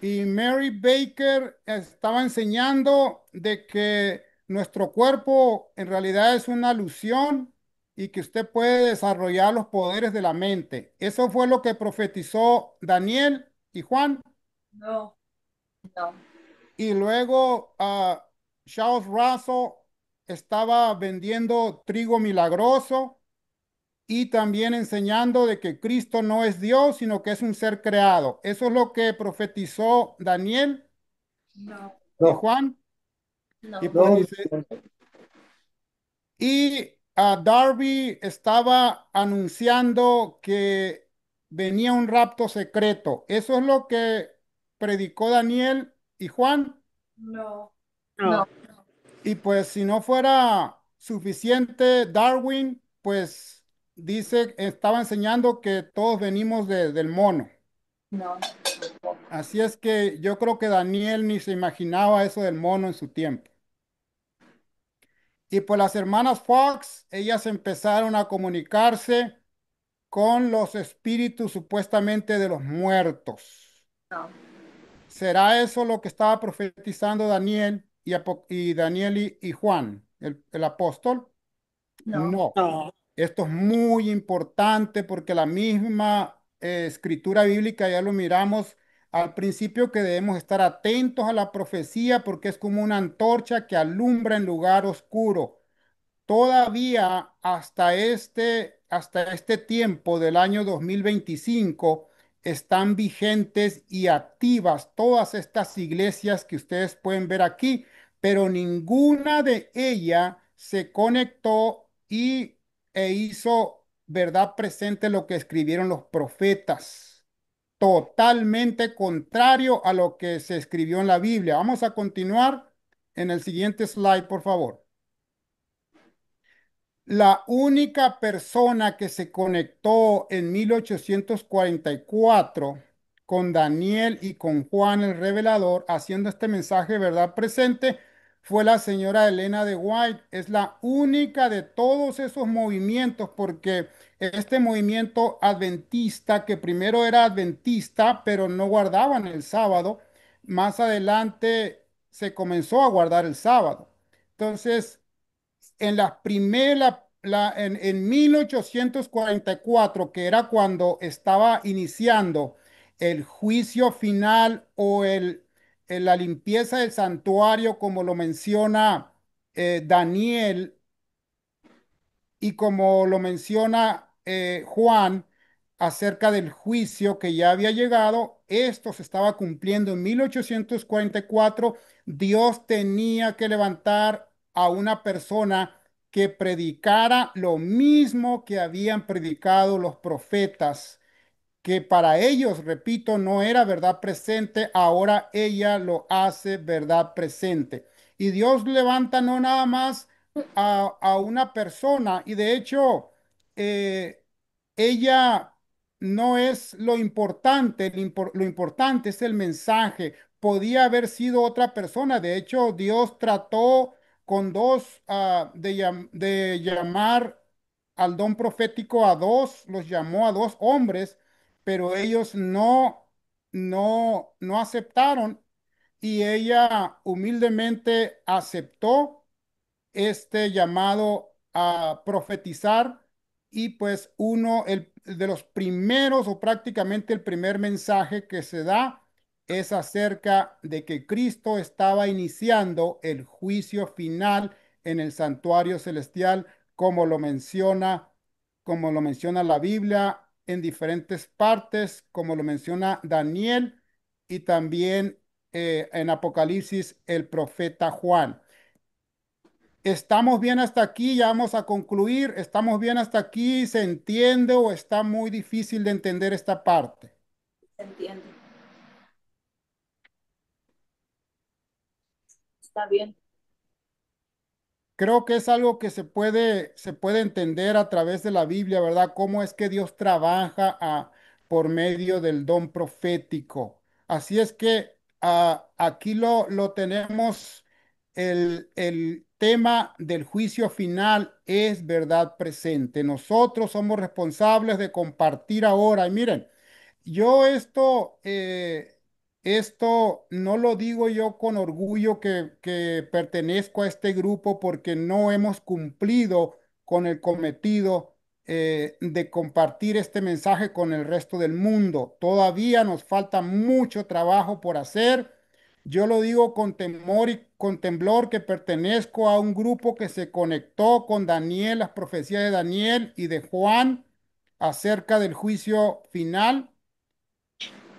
Y Mary Baker estaba enseñando de que nuestro cuerpo en realidad es una alusión y que usted puede desarrollar los poderes de la mente. Eso fue lo que profetizó Daniel y Juan. no, no, Y luego Charles Russell estaba vendiendo trigo milagroso y también enseñando de que Cristo no es Dios, sino que es un ser creado. Eso es lo que profetizó Daniel no, y No, Juan. Y no, pues no, dice, y Darby estaba anunciando que venía un rapto secreto. Eso es lo que predicó Daniel y Juan. no, no, No, Y pues si no fuera suficiente, Darwin, pues dice, estaba enseñando que todos venimos del mono. no, Así es que yo creo que Daniel ni se imaginaba eso del mono en su tiempo. Y pues las hermanas Fox, ellas empezaron a comunicarse con los espíritus supuestamente de los muertos. no, ¿Será eso lo que estaba profetizando Daniel y Daniel y Juan, el apóstol? no, No. no, Esto es muy importante porque la misma escritura bíblica ya lo miramos al principio que debemos estar atentos a la profecía porque es como una antorcha que alumbra en lugar oscuro. Todavía hasta este tiempo del año 2025 están vigentes y activas todas estas iglesias que ustedes pueden ver aquí, pero ninguna de ellas se conectó y, e hizo verdad presente lo que escribieron los profetas, totalmente contrario a lo que se escribió en la Biblia. Vamos a continuar en el siguiente slide, por favor. La única persona que se conectó en 1844 con Daniel y con Juan el Revelador, haciendo este mensaje verdad presente, fue la señora Elena de White. Es la única de todos esos movimientos, porque este movimiento adventista, que primero era adventista, pero no guardaban el sábado, más adelante se comenzó a guardar el sábado. Entonces, en las primeras, en 1844, que era cuando estaba iniciando el juicio final o la limpieza del santuario, como lo menciona Daniel y como lo menciona Juan acerca del juicio que ya había llegado, esto se estaba cumpliendo en 1844. Dios tenía que levantar a una persona que predicara lo mismo que habían predicado los profetas, que para ellos, repito, no era verdad presente, ahora ella lo hace verdad presente. Y Dios levanta no nada más a una persona, y de hecho, eh, ella no es lo importante, lo importante es el mensaje. Podía haber sido otra persona, de hecho, Dios trató con dos, de llamar al don profético a dos, los llamó a dos hombres, pero ellos no aceptaron, y ella humildemente aceptó este llamado a profetizar, y pues uno de los primeros o prácticamente el primer mensaje que se da es acerca de que Cristo estaba iniciando el juicio final en el santuario celestial, como lo menciona, como lo menciona la Biblia en diferentes partes, como lo menciona Daniel y también en Apocalipsis el profeta Juan. ¿Estamos bien hasta aquí? Ya vamos a concluir. ¿Estamos bien hasta aquí? ¿Se entiende o está muy difícil de entender esta parte? ¿Se entiende? Está bien. Creo que es algo que se puede entender a través de la Biblia, ¿verdad? Cómo es que Dios trabaja por medio del don profético. Así es que aquí lo tenemos. El tema del juicio final es verdad presente. Nosotros somos responsables de compartir ahora. Y miren, yo esto no lo digo yo con orgullo que pertenezco a este grupo, porque no hemos cumplido con el cometido de compartir este mensaje con el resto del mundo. Todavía nos falta mucho trabajo por hacer. Yo lo digo con temor y con temblor, que pertenezco a un grupo que se conectó con Daniel, las profecías de Daniel y de Juan acerca del juicio final.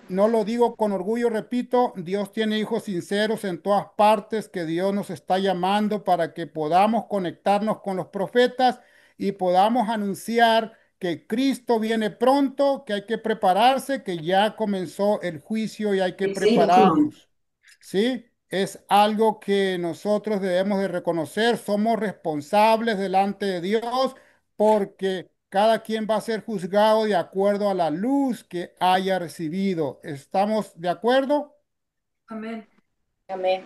No lo digo con orgullo, repito, Dios tiene hijos sinceros en todas partes, que Dios nos está llamando para que podamos conectarnos con los profetas y podamos anunciar que Cristo viene pronto, que hay que prepararse, que ya comenzó el juicio y hay que prepararnos. ¿Sí? Es algo que nosotros debemos de reconocer. Somos responsables delante de Dios, porque cada quien va a ser juzgado de acuerdo a la luz que haya recibido. ¿Estamos de acuerdo? Amén. Amén.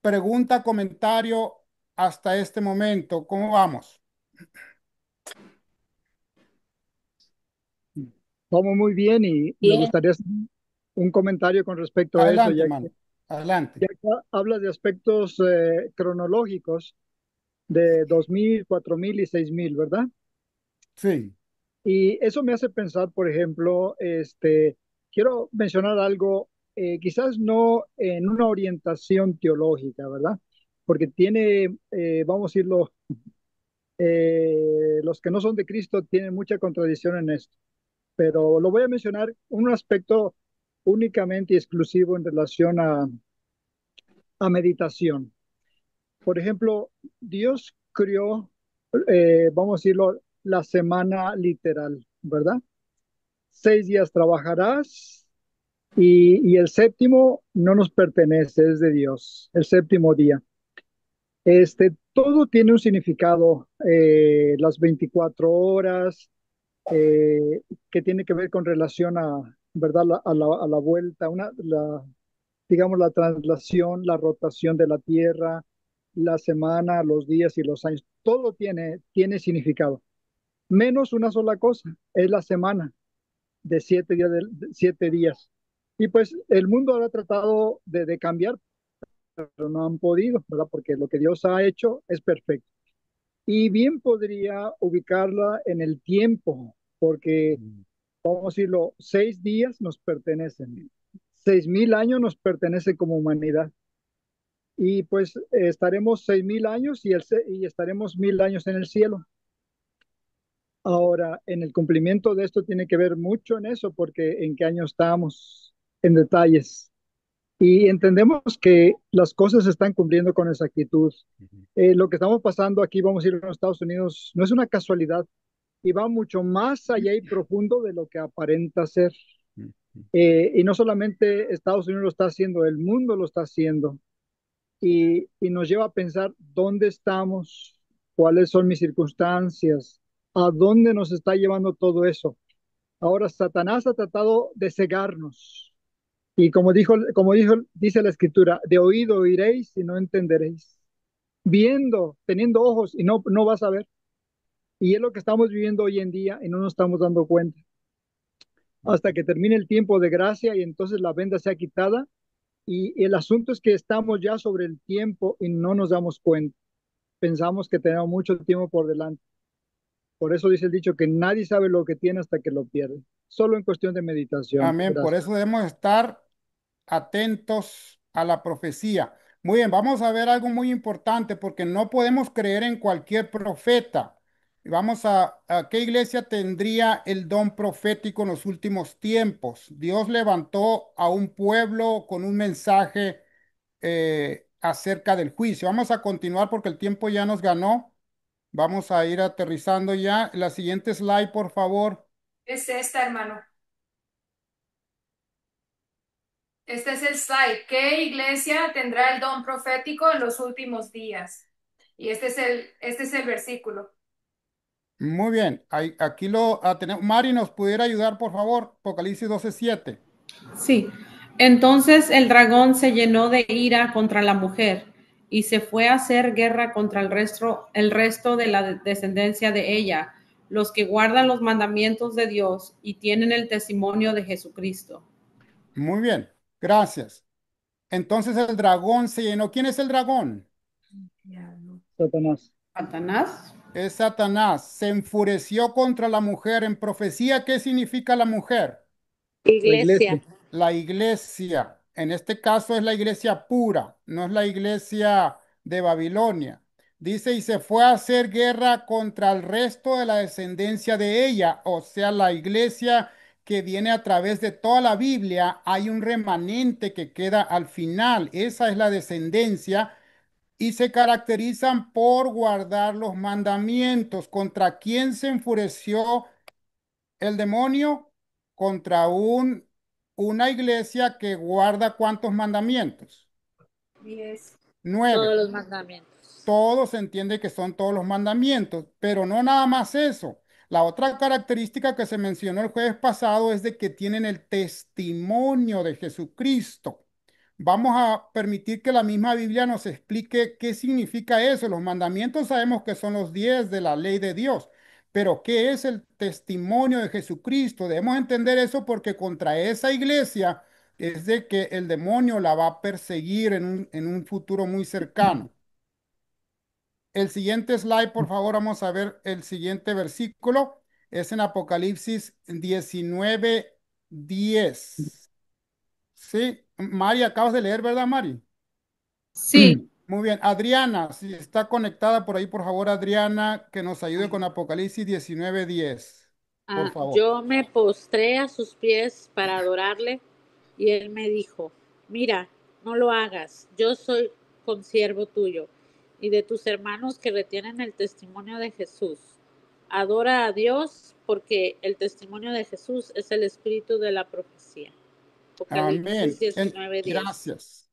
Pregunta, comentario hasta este momento. ¿Cómo vamos? Vamos muy bien y me Bien. gustaría hacer un comentario con respecto a eso, Adelante, hermano. Adelante. ya que hablas de aspectos cronológicos de 2000, 4000 y 6000, ¿verdad? Sí. Y eso me hace pensar, por ejemplo, quiero mencionar algo, quizás no en una orientación teológica, ¿verdad? Porque tiene, vamos a decirlo, los que no son de Cristo tienen mucha contradicción en esto, pero lo voy a mencionar un aspecto únicamente y exclusivo en relación a meditación. Por ejemplo, Dios creó vamos a decirlo, la semana literal, ¿verdad? 6 días trabajarás y el séptimo no nos pertenece, es de Dios, el séptimo día. Todo tiene un significado, las 24 horas, que tiene que ver con relación a, ¿verdad? A la vuelta, digamos, la traslación, la rotación de la Tierra, la semana, los días y los años. Todo tiene significado, menos una sola cosa, es la semana de 7 días. De 7 días. Y pues el mundo ha tratado de cambiar, pero no han podido, ¿verdad? Porque lo que Dios ha hecho es perfecto. Y bien podría ubicarla en el tiempo, porque vamos a decirlo, 6 días nos pertenecen, 6.000 años nos pertenece como humanidad. Y pues estaremos 6.000 años y estaremos 1.000 años en el cielo. Ahora, en el cumplimiento de esto tiene que ver mucho en eso, porque en qué año estamos, en detalles. Y entendemos que las cosas se están cumpliendo con exactitud. Lo que estamos pasando aquí, vamos a ir a los Estados Unidos, no es una casualidad y va mucho más allá y profundo de lo que aparenta ser. Y no solamente Estados Unidos lo está haciendo, el mundo lo está haciendo. Y nos lleva a pensar dónde estamos, cuáles son mis circunstancias, a dónde nos está llevando todo eso. Ahora, Satanás ha tratado de cegarnos. Y dice la escritura, de oído oiréis y no entenderéis. Viendo, teniendo ojos y no vas a ver. Y es lo que estamos viviendo hoy en día y no nos estamos dando cuenta. Hasta que termine el tiempo de gracia y entonces la venda sea quitada. Y el asunto es que estamos ya sobre el tiempo y no nos damos cuenta. Pensamos que tenemos mucho tiempo por delante. Por eso dice el dicho que nadie sabe lo que tiene hasta que lo pierde. Solo en cuestión de meditación. Amén. Por Gracias. eso debemos estar atentos a la profecía. Muy bien, vamos a ver algo muy importante porque no podemos creer en cualquier profeta. Vamos a qué iglesia tendría el don profético en los últimos tiempos. Dios levantó a un pueblo con un mensaje acerca del juicio. Vamos a continuar porque el tiempo ya nos ganó. Vamos a ir aterrizando ya. La siguiente slide, por favor. Es esta, hermano. Este es el slide. ¿Qué iglesia tendrá el don profético en los últimos días? Y este es el versículo. Muy bien, aquí lo tenemos. Mari, ¿nos pudiera ayudar, por favor? Apocalipsis 12:7. Sí. Entonces el dragón se llenó de ira contra la mujer y se fue a hacer guerra contra el resto de la descendencia de ella, los que guardan los mandamientos de Dios y tienen el testimonio de Jesucristo. Muy bien, gracias. Entonces el dragón se llenó. ¿Quién es el dragón? Satanás. Satanás. Es Satanás. Se enfureció contra la mujer. En profecía, ¿qué significa la mujer? La iglesia. Iglesia. La iglesia. En este caso es la iglesia pura, no es la iglesia de Babilonia. Dice, y se fue a hacer guerra contra el resto de la descendencia de ella, o sea, la iglesia que viene a través de toda la Biblia. Hay un remanente que queda al final. Esa es la descendencia y se caracterizan por guardar los mandamientos. ¿Contra quién se enfureció el demonio? Contra una iglesia que guarda ¿cuántos mandamientos? 10. 9. Todos los mandamientos. Todos se entiende que son todos los mandamientos, pero no nada más eso. La otra característica que se mencionó el jueves pasado es de que tienen el testimonio de Jesucristo. Vamos a permitir que la misma Biblia nos explique qué significa eso. Los mandamientos sabemos que son los 10 de la ley de Dios, pero ¿qué es el testimonio de Jesucristo? Debemos entender eso porque contra esa iglesia es de que el demonio la va a perseguir en un futuro muy cercano. El siguiente slide, por favor, vamos a ver el siguiente versículo. Es en Apocalipsis 19:10. Sí, Mari, acabas de leer, ¿verdad, Mari? Sí. Muy bien. Adriana, si está conectada por ahí, por favor, Adriana, que nos ayude con Apocalipsis 19:10. Por favor. Yo me postré a sus pies para adorarle y él me dijo, mira, no lo hagas, yo soy consiervo tuyo y de tus hermanos que retienen el testimonio de Jesús. Adora a Dios porque el testimonio de Jesús es el espíritu de la profecía. Apocalipsis Amén. 19:10. Gracias.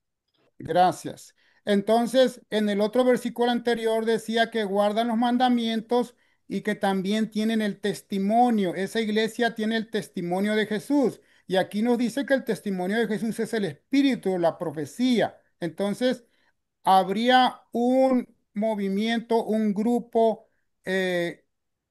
Gracias. Entonces, en el otro versículo anterior decía que guardan los mandamientos y que también tienen el testimonio. Esa iglesia tiene el testimonio de Jesús. Y aquí nos dice que el testimonio de Jesús es el espíritu, la profecía. Entonces, habría un movimiento, un grupo eh,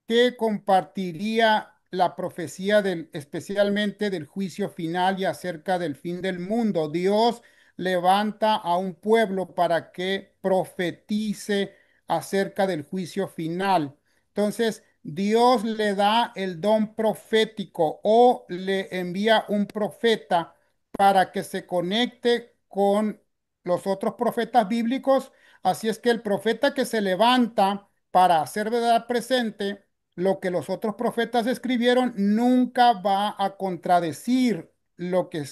que compartiría la profecía especialmente del juicio final y acerca del fin del mundo. Dios levanta a un pueblo para que profetice acerca del juicio final. Entonces, Dios le da el don profético o le envía un profeta para que se conecte con los otros profetas bíblicos. Así es que el profeta que se levanta para hacer verdad presente lo que los otros profetas escribieron nunca va a contradecir lo que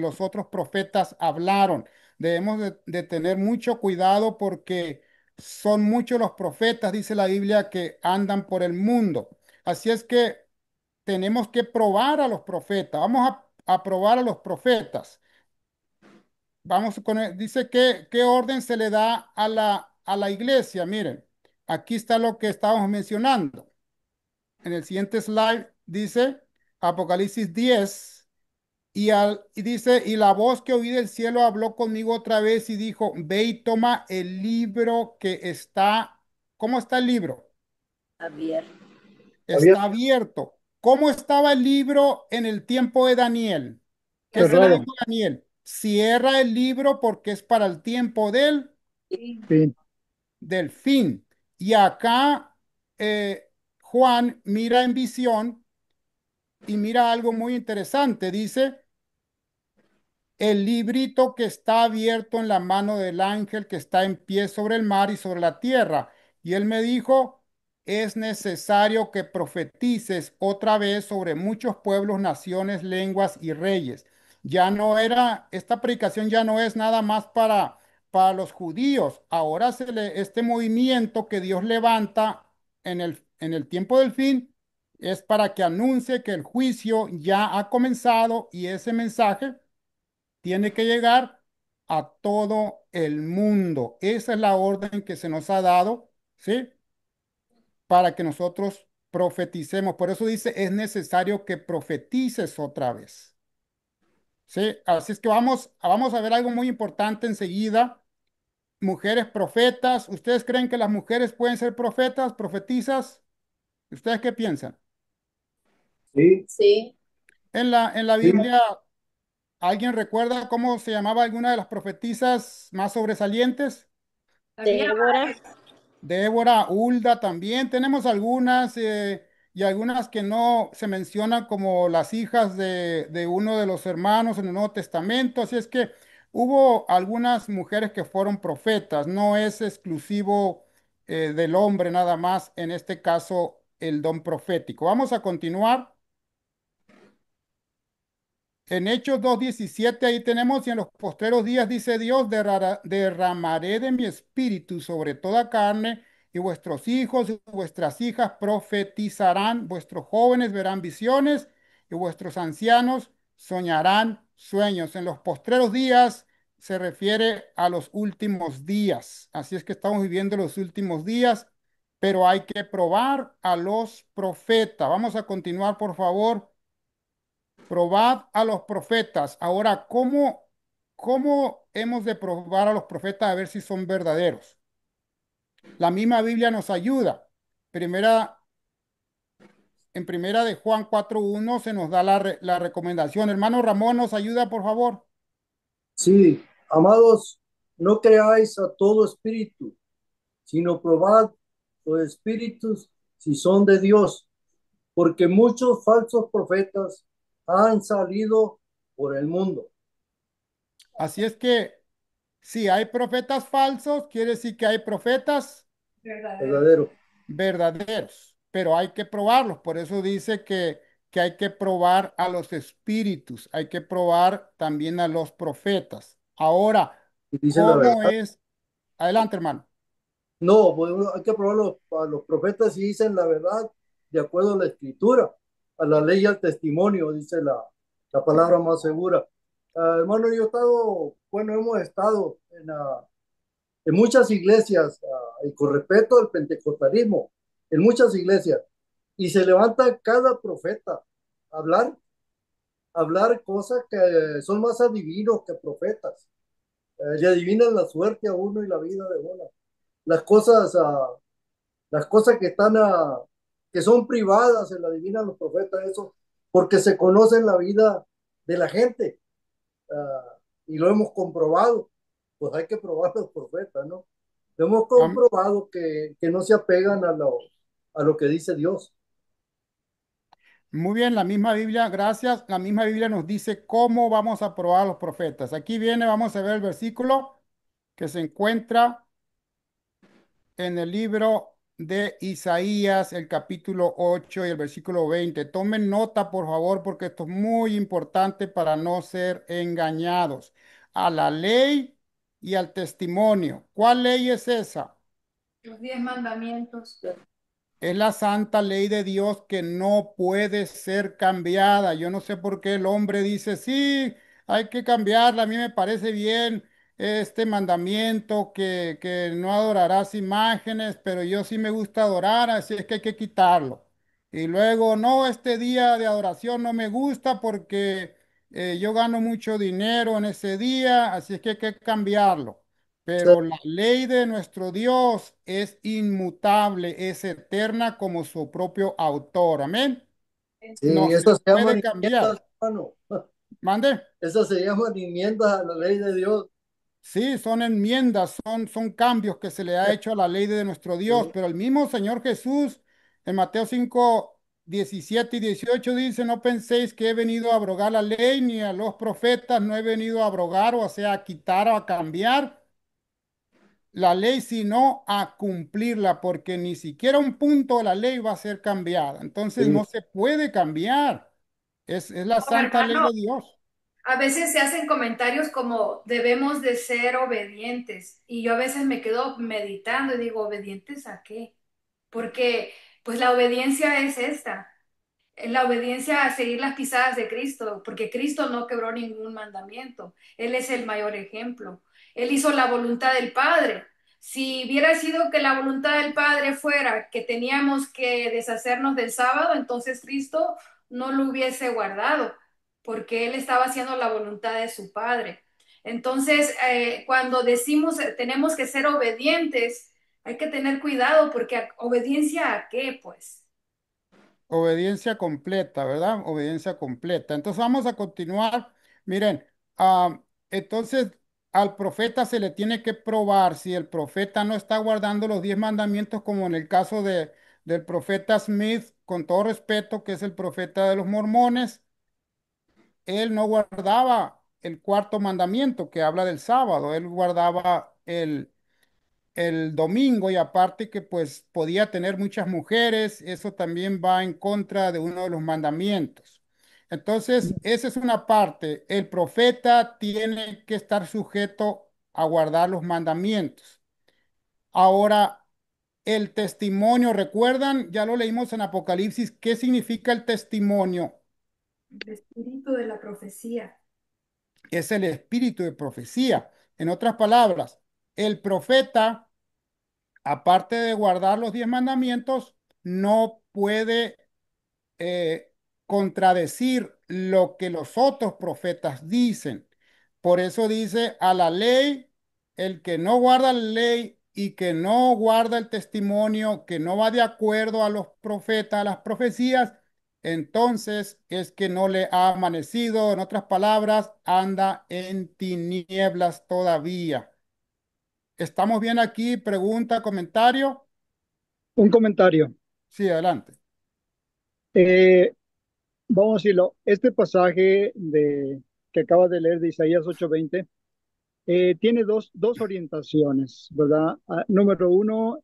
los otros profetas hablaron. Debemos de tener mucho cuidado porque son muchos los profetas, dice la Biblia, que andan por el mundo. Así es que tenemos que probar a los profetas. Vamos a probar a los profetas. Vamos con dice que qué orden se le da a la iglesia. Miren, aquí está lo que estábamos mencionando. En el siguiente slide dice Apocalipsis 10 y dice, y la voz que oí del cielo habló conmigo otra vez y dijo, ve y toma el libro que está, ¿cómo está el libro? Abierto. Abierto, Está abierto. ¿Cómo estaba el libro en el tiempo de Daniel? ¿Qué se le cerrado. dijo a Daniel? Cierra el libro porque es para el tiempo Fin. del fin. Y acá Juan mira en visión y mira algo muy interesante. Dice, el librito que está abierto en la mano del ángel que está en pie sobre el mar y sobre la tierra. Y él me dijo, es necesario que profetices otra vez sobre muchos pueblos, naciones, lenguas y reyes. Ya no era, esta predicación ya no es nada más para los judíos. Ahora este movimiento que Dios levanta en el tiempo del fin es para que anuncie que el juicio ya ha comenzado y ese mensaje tiene que llegar a todo el mundo. Esa es la orden que se nos ha dado, ¿sí? Para que nosotros profeticemos. Por eso dice, es necesario que profetices otra vez. ¿Sí? Así es que vamos a ver algo muy importante enseguida. Mujeres profetas. ¿Ustedes creen que las mujeres pueden ser profetas, profetizas? ¿Ustedes qué piensan? Sí, Sí. En la sí, Biblia, ¿alguien recuerda cómo se llamaba alguna de las profetisas más sobresalientes? Había Débora. Débora, Hulda también. Tenemos algunas y algunas que no se mencionan como las hijas de uno de los hermanos en el Nuevo Testamento. Así es que hubo algunas mujeres que fueron profetas. No es exclusivo del hombre nada más, en este caso el don profético. Vamos a continuar. En Hechos 2:17 ahí tenemos, y en los postreros días dice Dios, derramaré de mi espíritu sobre toda carne, y vuestros hijos y vuestras hijas profetizarán, vuestros jóvenes verán visiones, y vuestros ancianos soñarán sueños. En los postreros días se refiere a los últimos días. Así es que estamos viviendo los últimos días, pero hay que probar a los profetas. Vamos a continuar, por favor. Probad a los profetas. Ahora, ¿cómo hemos de probar a los profetas a ver si son verdaderos? La misma Biblia nos ayuda. Primera, en primera de Juan 4:1 se nos da la recomendación. Hermano Ramón, ¿nos ayuda, por favor? sí. Amados, no creáis a todo espíritu, sino probad los espíritus si son de Dios, porque muchos falsos profetas han salido por el mundo. Así es que si hay profetas falsos, quiere decir que hay profetas verdaderos. Verdadero. verdaderos, pero hay que probarlos. Por eso dice que hay que probar a los espíritus, hay que probar también a los profetas. Ahora, Y dicen la ¿cómo verdad. es? Adelante, hermano. No, pues hay que probar a los profetas si dicen la verdad de acuerdo a la escritura, a la ley y al testimonio, dice la palabra más segura. Hermano, yo he estado, bueno, hemos estado en muchas iglesias, y con respeto al pentecostalismo, en muchas iglesias, y se levanta cada profeta a hablar cosas que son más adivinos que profetas. Le adivinan la suerte a uno y la vida de uno. Las cosas, las cosas que están, que son privadas, se la adivinan los profetas, eso, porque se conocen la vida de la gente, y lo hemos comprobado. Pues hay que probar los profetas, ¿no? Hemos Am- comprobado que no se apegan a lo que dice Dios. Muy bien, la misma Biblia, gracias. La misma Biblia nos dice cómo vamos a probar a los profetas. Aquí viene, vamos a ver el versículo que se encuentra en el libro de Isaías, el capítulo 8 y el versículo 20. Tomen nota, por favor, porque esto es muy importante para no ser engañados. A la ley y al testimonio. ¿Cuál ley es esa? Los 10 mandamientos. Es la santa ley de Dios que no puede ser cambiada. Yo no sé por qué el hombre dice, sí, hay que cambiarla. A mí me parece bien este mandamiento que no adorarás imágenes, pero yo sí me gusta adorar, así es que hay que quitarlo. Y luego, no, este día de adoración no me gusta porque yo gano mucho dinero en ese día, así es que hay que cambiarlo. Pero la ley de nuestro Dios es inmutable, es eterna como su propio autor. Amén. No Sí, se esas se puede llaman enmiendas, cambiar. hermano. Mande. Esas se llaman enmiendas a la ley de Dios. Sí, son enmiendas, son cambios que se le ha hecho a la ley de nuestro Dios, Sí, pero el mismo Señor Jesús en Mateo 5, 17 y 18 dice, no penséis que he venido a abrogar la ley ni a los profetas, no he venido a abrogar, o sea, a quitar o a cambiar la ley, sino a cumplirla, porque ni siquiera un punto de la ley va a ser cambiada. Entonces sí, no se puede cambiar. Es la No, santa ley hermano, de Dios. a veces se hacen comentarios como debemos de ser obedientes y yo a veces me quedo meditando y digo, ¿obedientes a qué? Porque pues la obediencia es esta. La obediencia a seguir las pisadas de Cristo, porque Cristo no quebró ningún mandamiento. Él es el mayor ejemplo. Él hizo la voluntad del Padre. Si hubiera sido que la voluntad del Padre fuera que teníamos que deshacernos del sábado, entonces Cristo no lo hubiese guardado, porque Él estaba haciendo la voluntad de su Padre. Entonces, cuando decimos tenemos que ser obedientes, hay que tener cuidado, porque obediencia a qué, pues. Obediencia completa, ¿verdad? Obediencia completa. Entonces vamos a continuar. Miren, entonces al profeta se le tiene que probar si el profeta no está guardando los 10 mandamientos, como en el caso del profeta Smith, con todo respeto, que es el profeta de los mormones. Él no guardaba el cuarto mandamiento que habla del sábado, él guardaba el domingo, y aparte que pues podía tener muchas mujeres, eso también va en contra de uno de los mandamientos. Entonces, esa es una parte. El profeta tiene que estar sujeto a guardar los mandamientos. Ahora, el testimonio, ¿recuerdan? Ya lo leímos en Apocalipsis. ¿Qué significa el testimonio? El espíritu de la profecía. Es el espíritu de profecía. En otras palabras, el profeta, aparte de guardar los 10 mandamientos, no puede eh, contradecir lo que los otros profetas dicen. Por eso dice a la ley, el que no guarda la ley y que no guarda el testimonio, que no va de acuerdo a los profetas, a las profecías, entonces es que no le ha amanecido. En otras palabras, anda en tinieblas todavía. ¿Estamos bien aquí? Pregunta, comentario. Un comentario. Sí, adelante. Eh, Vamos a decirlo, este pasaje que acaba de leer de Isaías 8:20 tiene dos orientaciones, ¿verdad? Número uno,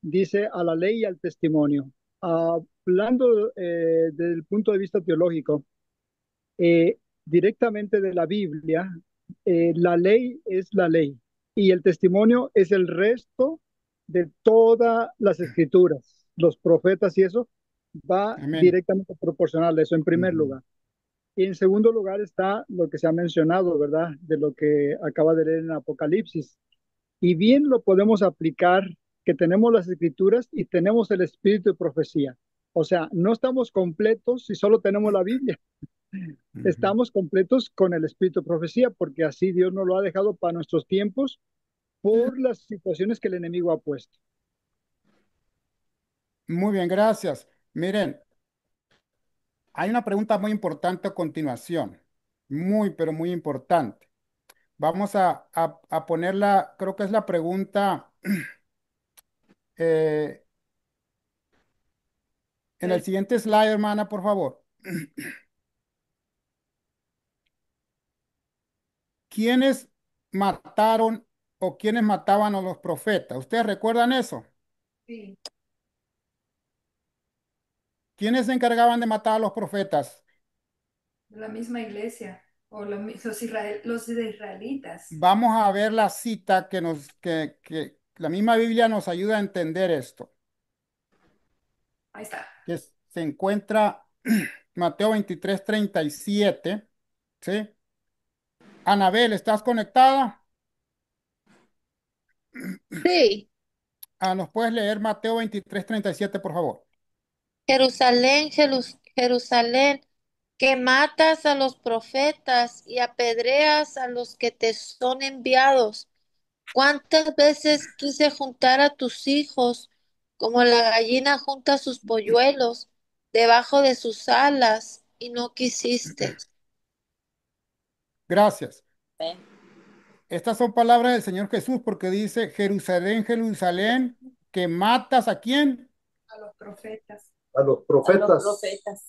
dice a la ley y al testimonio. Hablando desde el punto de vista teológico, directamente de la Biblia, la ley es la ley y el testimonio es el resto de todas las escrituras, los profetas y eso va Amén. directamente proporcional a eso en primer Ujú. lugar. Y en segundo lugar está lo que se ha mencionado, ¿verdad? De lo que acaba de leer en Apocalipsis. Y bien lo podemos aplicar, que tenemos las escrituras y tenemos el espíritu de profecía. O sea, no estamos completos si solo tenemos la Biblia. Ujú. Estamos completos con el espíritu de profecía, porque así Dios nos lo ha dejado para nuestros tiempos por las situaciones que el enemigo ha puesto. Muy bien, gracias. Miren, hay una pregunta muy importante a continuación. Muy, pero muy importante. Vamos a ponerla, creo que es la pregunta eh, en el siguiente slide, hermana, por favor. ¿Quiénes mataron o quiénes mataban a los profetas? ¿Ustedes recuerdan eso? Sí, ¿Quiénes se encargaban de matar a los profetas? de la misma iglesia o los israelitas. Vamos a ver la cita que la misma Biblia nos ayuda a entender esto, Ahí está. que se encuentra Mateo 23:37, ¿sí? Anabel, ¿estás conectada? Sí. ¿Nos puedes leer Mateo 23:37, por favor? Jerusalén, Jerusalén, que matas a los profetas y apedreas a los que te son enviados. ¿Cuántas veces quise juntar a tus hijos como la gallina junta sus polluelos debajo de sus alas y no quisiste? Gracias. Amén. Estas son palabras del Señor Jesús porque dice, Jerusalén, Jerusalén, que matas ¿a quién? A los profetas. A los A los profetas, profetas.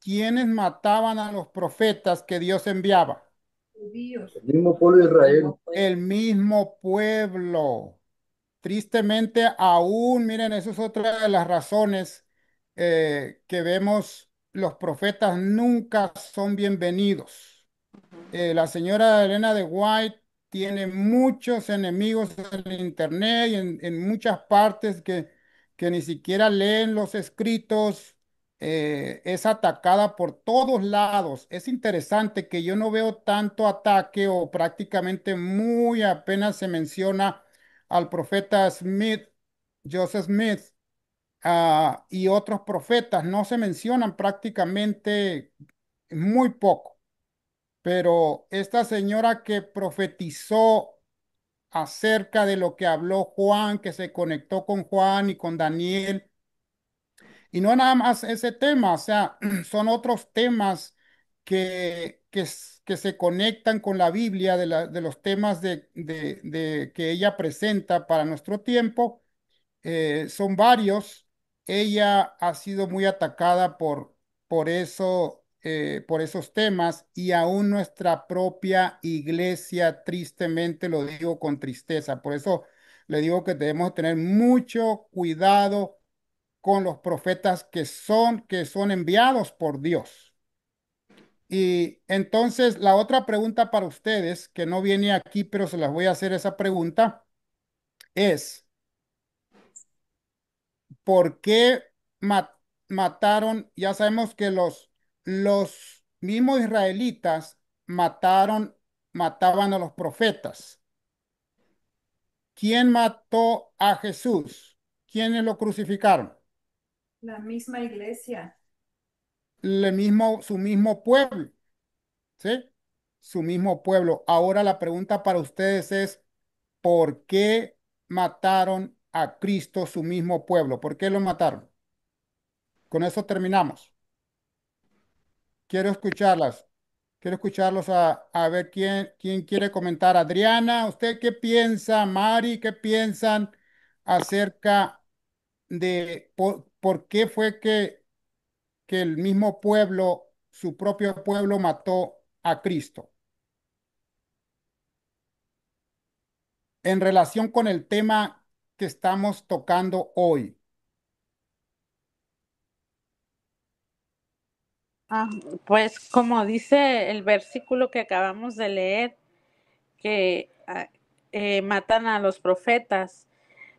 ¿Quiénes mataban a los profetas que Dios enviaba? Judíos. el mismo pueblo de Israel. Mismo pueblo. El mismo pueblo. Tristemente, aún, miren, eso es otra de las razones que vemos, los profetas nunca son bienvenidos. La señora Elena de White tiene muchos enemigos en internet y en muchas partes que ni siquiera leen los escritos. Es atacada por todos lados. Es interesante que yo no veo tanto ataque o prácticamente muy apenas se menciona al profeta Smith, Joseph Smith, y otros profetas. No se mencionan prácticamente muy poco. Pero esta señora que profetizó acerca de lo que habló Juan, que se conectó con Juan y con Daniel, y no nada más ese tema, o sea, son otros temas que se conectan con la Biblia, de los temas que ella presenta para nuestro tiempo. Son varios. Ella ha sido muy atacada por eso, por esos temas y aún nuestra propia iglesia, tristemente lo digo con tristeza. Por eso le digo que debemos tener mucho cuidado con los profetas que son enviados por Dios. Y entonces la otra pregunta para ustedes, que no viene aquí, pero se las voy a hacer esa pregunta, es, ¿por qué mataron? Ya sabemos que los mismos israelitas mataban a los profetas. ¿Quién mató a Jesús? ¿Quiénes lo crucificaron? La misma iglesia. Su mismo pueblo, ¿sí? Su mismo pueblo. Ahora la pregunta para ustedes es, ¿por qué mataron a Cristo, su mismo pueblo? ¿Por qué lo mataron? Con eso terminamos. Quiero escucharlas. Quiero escucharlos a ver quién quiere comentar. Adriana, ¿usted qué piensa? Mari, ¿qué piensan acerca de por qué fue que el mismo pueblo, su propio pueblo, mató a Cristo? En relación con el tema que estamos tocando hoy. Ah, pues como dice el versículo que acabamos de leer, que matan a los profetas,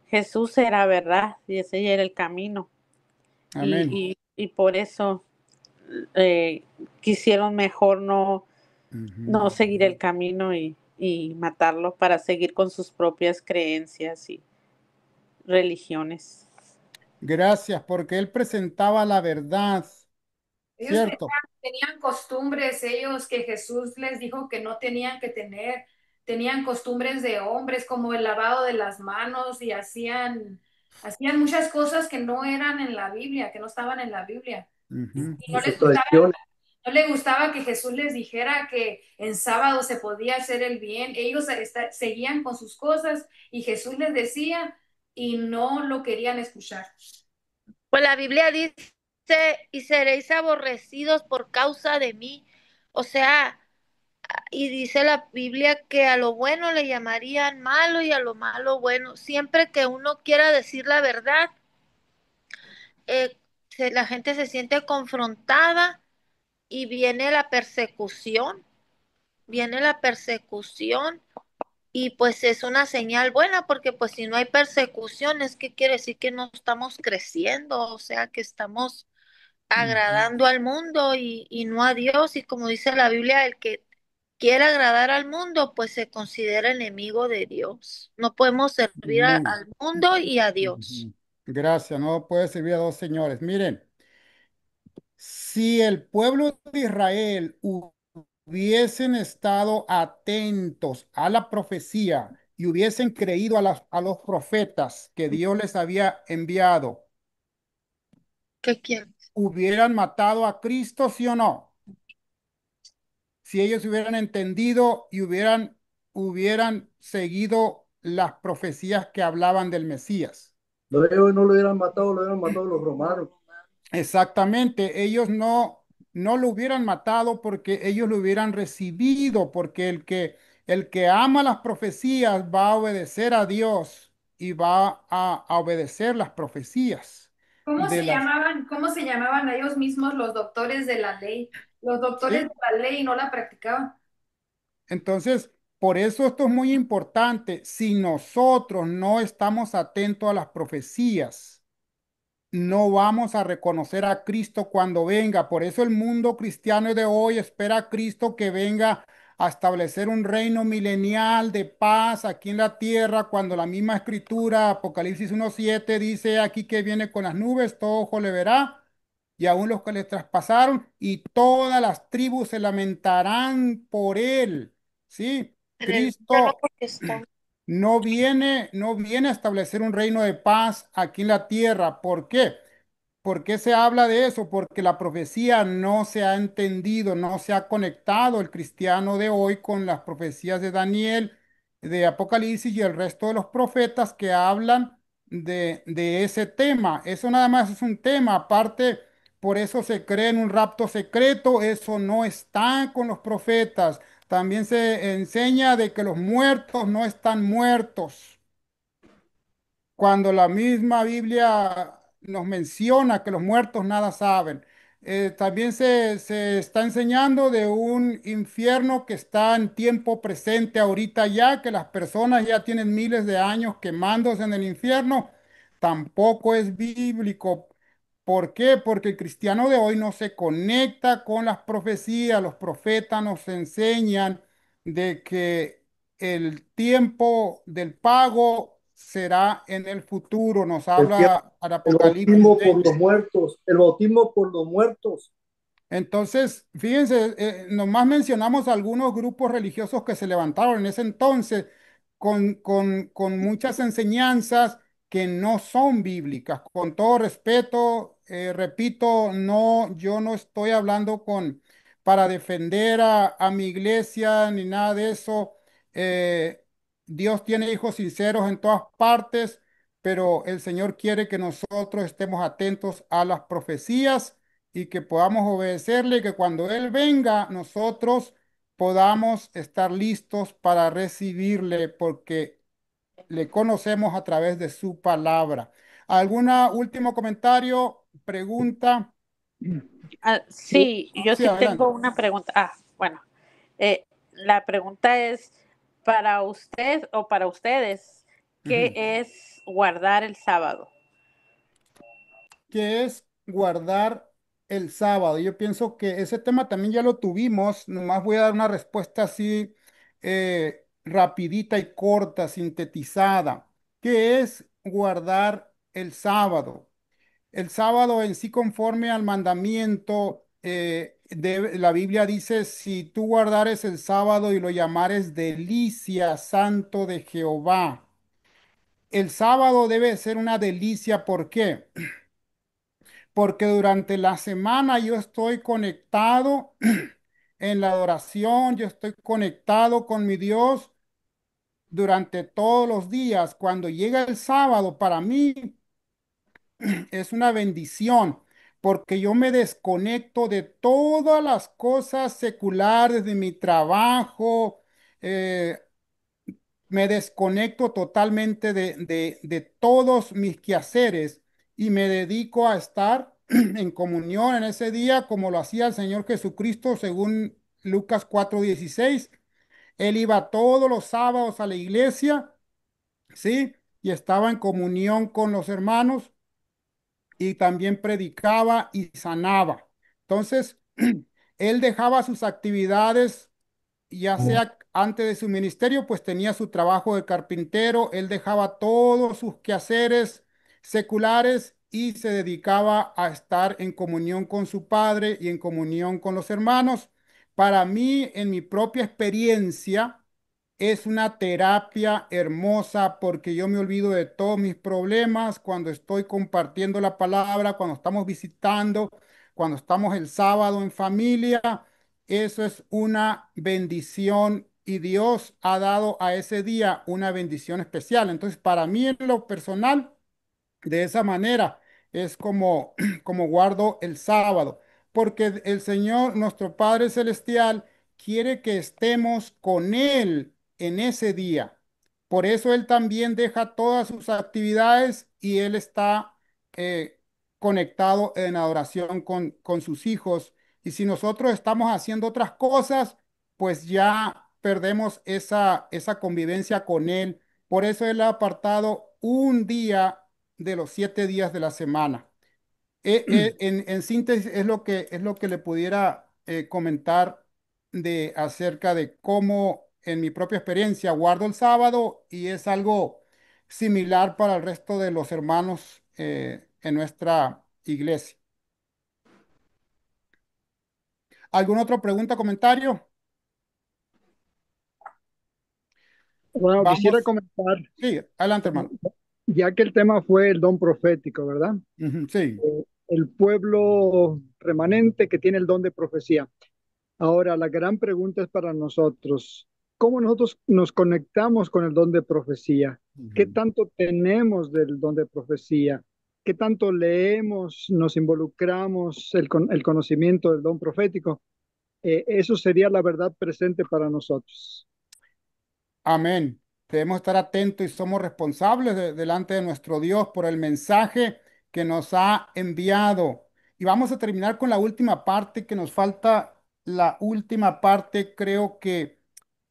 Jesús era verdad y ese era el camino. Amén. Y por eso quisieron mejor no seguir el camino y matarlo para seguir con sus propias creencias y religiones. Gracias, porque él presentaba la verdad, Ellos ¿cierto? tenían costumbres, ellos que Jesús les dijo que no tenían que tener, tenían costumbres de hombres como el lavado de las manos y hacían muchas cosas que no eran en la Biblia, que no estaban en la Biblia. Ujú. Y Muchas tradiciones. no le gustaba que Jesús les dijera que en sábado se podía hacer el bien. Ellos seguían con sus cosas y Jesús les decía y no lo querían escuchar. Pues la Biblia dice, y seréis aborrecidos por causa de mí. O sea, y dice la Biblia que a lo bueno le llamarían malo y a lo malo bueno. Siempre que uno quiera decir la verdad, la gente se siente confrontada y viene la persecución y pues es una señal buena porque pues si no hay persecución es que quiere decir que no estamos creciendo, o sea que estamos Ujú. agradando al mundo y no a Dios y como dice la Biblia, el que quiere agradar al mundo pues se considera enemigo de Dios. No podemos servir Amén. al mundo y a Dios. Ujú. Gracias, no puede servir a dos señores. Miren, si el pueblo de Israel hubiesen estado atentos a la profecía y hubiesen creído a los profetas que Dios les había enviado, ¿Qué quieren? ¿hubieran matado a Cristo, sí o no? Si ellos hubieran entendido y hubieran seguido las profecías que hablaban del Mesías. No, ellos no lo hubieran matado, lo hubieran matado los romanos. Exactamente, ellos no lo hubieran matado porque ellos lo hubieran recibido, porque el que ama las profecías va a obedecer a Dios y va a obedecer las profecías de las. Cómo se llamaban ellos mismos los doctores de la ley? Los doctores de ¿Sí? la ley no la practicaban. Entonces, por eso esto es muy importante. Si nosotros no estamos atentos a las profecías, no vamos a reconocer a Cristo cuando venga. Por eso el mundo cristiano de hoy espera a Cristo que venga a establecer un reino milenial de paz aquí en la tierra, cuando la misma escritura, Apocalipsis 1:7, dice aquí que viene con las nubes, todo ojo le verá, y aún los que le traspasaron, y todas las tribus se lamentarán por él. ¿Sí? En el infierno Cristo porque está. no viene a establecer un reino de paz aquí en la tierra. ¿Por qué? ¿Por qué se habla de eso? Porque la profecía no se ha entendido, no se ha conectado el cristiano de hoy con las profecías de Daniel, de Apocalipsis y el resto de los profetas que hablan de ese tema. Eso nada más es un tema, aparte, por eso se cree en un rapto secreto, eso no está con los profetas. También se enseña de que los muertos no están muertos cuando la misma Biblia nos menciona que los muertos nada saben. También se está enseñando de un infierno que está en tiempo presente ahorita ya, que las personas ya tienen miles de años quemándose en el infierno. Tampoco es bíblico. ¿Por qué? Porque el cristiano de hoy no se conecta con las profecías. Los profetas nos enseñan de que el tiempo del pago será en el futuro, nos El tiempo, habla al el Apocalipsis bautismo por 20. los muertos, el bautismo por los muertos. Entonces, fíjense, nomás mencionamos algunos grupos religiosos que se levantaron en ese entonces con muchas enseñanzas que no son bíblicas. Con todo respeto, repito, no, yo no estoy hablando para defender a mi iglesia ni nada de eso. Eh, Dios tiene hijos sinceros en todas partes, pero el Señor quiere que nosotros estemos atentos a las profecías y que podamos obedecerle, que cuando Él venga, nosotros podamos estar listos para recibirle, porque le conocemos a través de su palabra. ¿Alguna último comentario, pregunta? Sí, yo Sí, sí tengo adelante. una pregunta. Bueno, la pregunta es, para usted o para ustedes, ¿qué Ujú. es guardar el sábado? Que es guardar el sábado. Yo pienso que ese tema también ya lo tuvimos, nomás voy a dar una respuesta así rapidita y corta, sintetizada. ¿Qué es guardar el sábado? El sábado en sí conforme al mandamiento, la Biblia dice, si tú guardares el sábado y lo llamares delicia santo de Jehová. El sábado debe ser una delicia, ¿por qué? Porque durante la semana yo estoy conectado en la adoración, yo estoy conectado con mi Dios durante todos los días. Cuando llega el sábado, para mí es una bendición, porque yo me desconecto de todas las cosas seculares de mi trabajo, eh, me desconecto totalmente de todos mis quehaceres y me dedico a estar en comunión en ese día como lo hacía el Señor Jesucristo según Lucas 4:16. Él iba todos los sábados a la iglesia, ¿sí? Y estaba en comunión con los hermanos y también predicaba y sanaba. Entonces, él dejaba sus actividades ya sea antes de su ministerio, pues tenía su trabajo de carpintero, él dejaba todos sus quehaceres seculares y se dedicaba a estar en comunión con su padre y en comunión con los hermanos. Para mí, en mi propia experiencia, es una terapia hermosa porque yo me olvido de todos mis problemas cuando estoy compartiendo la palabra, cuando estamos visitando, cuando estamos el sábado en familia. Eso es una bendición y Dios ha dado a ese día una bendición especial. Entonces, para mí en lo personal, de esa manera es como, como guardo el sábado, porque el Señor, nuestro Padre Celestial, quiere que estemos con Él en ese día. Por eso Él también deja todas sus actividades y Él está conectado en adoración con sus hijos. Y si nosotros estamos haciendo otras cosas, pues ya perdemos esa convivencia con Él. Por eso Él ha apartado un día de los 7 días de la semana. En síntesis es lo que le pudiera comentar de acerca de cómo en mi propia experiencia guardo el sábado y es algo similar para el resto de los hermanos en nuestra iglesia. ¿Alguna otra pregunta, comentario? Bueno, quisiera Vamos. comentar, Sí, adelante, como- hermano. ya que el tema fue el don profético, ¿verdad? Ujú, sí. El pueblo remanente que tiene el don de profecía. Ahora, la gran pregunta es para nosotros, ¿cómo nosotros nos conectamos con el don de profecía? ¿Qué Ujú. tanto tenemos del don de profecía? ¿Qué tanto leemos, nos involucramos el conocimiento del don profético? Eso sería la verdad presente para nosotros. Amén. Debemos estar atentos y somos responsables delante de nuestro Dios por el mensaje que nos ha enviado. Y vamos a terminar con la última parte que nos falta. La última parte, creo que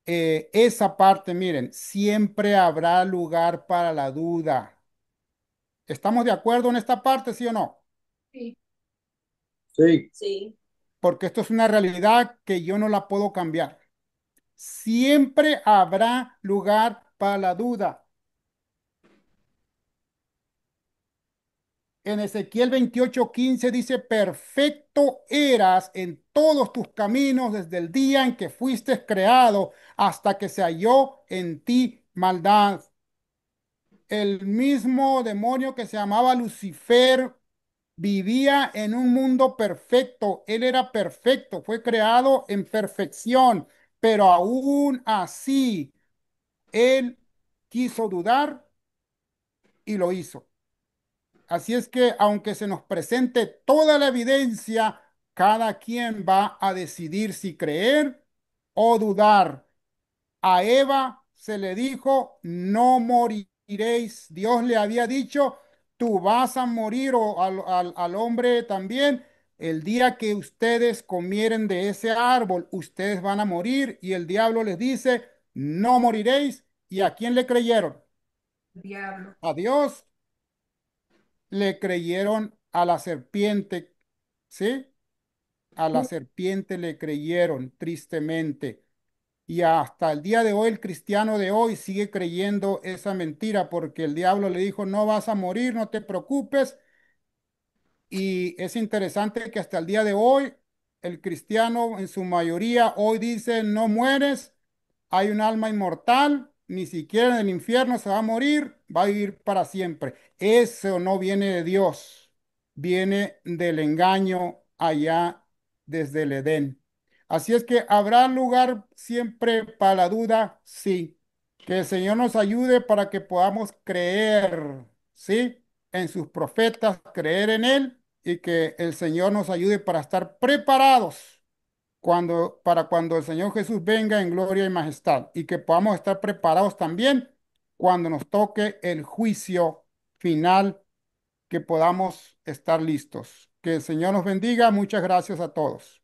esa parte, miren, siempre habrá lugar para la duda. ¿Estamos de acuerdo en esta parte, sí o no? Sí. Sí, Sí, Porque esto es una realidad que yo no la puedo cambiar. Siempre habrá lugar para la duda. En Ezequiel 28:15 dice, perfecto eras en todos tus caminos desde el día en que fuiste creado hasta que se halló en ti maldad. El mismo demonio que se llamaba Lucifer vivía en un mundo perfecto. Él era perfecto, fue creado en perfección, pero aún así él quiso dudar y lo hizo. Así es que aunque se nos presente toda la evidencia, cada quien va a decidir si creer o dudar. A Eva se le dijo, no moriréis. Dios le había dicho, tú vas a morir o al hombre también. El día que ustedes comieren de ese árbol, ustedes van a morir. Y el diablo les dice, no moriréis. ¿Y a quién le creyeron? Diablo. A Dios. Le creyeron a la serpiente, ¿sí? A la serpiente le creyeron tristemente. Y hasta el día de hoy, el cristiano de hoy sigue creyendo esa mentira porque el diablo le dijo, no vas a morir, no te preocupes. Y es interesante que hasta el día de hoy, el cristiano en su mayoría hoy dice, no mueres, hay un alma inmortal, ni siquiera en el infierno se va a morir, va a vivir para siempre. Eso no viene de Dios, viene del engaño allá desde el Edén. Así es que habrá lugar siempre para la duda, sí. Que el Señor nos ayude para que podamos creer, ¿sí? En sus profetas, creer en Él y que el Señor nos ayude para estar preparados para cuando el Señor Jesús venga en gloria y majestad y que podamos estar preparados también cuando nos toque el juicio final, que podamos estar listos. Que el Señor nos bendiga. Muchas gracias a todos.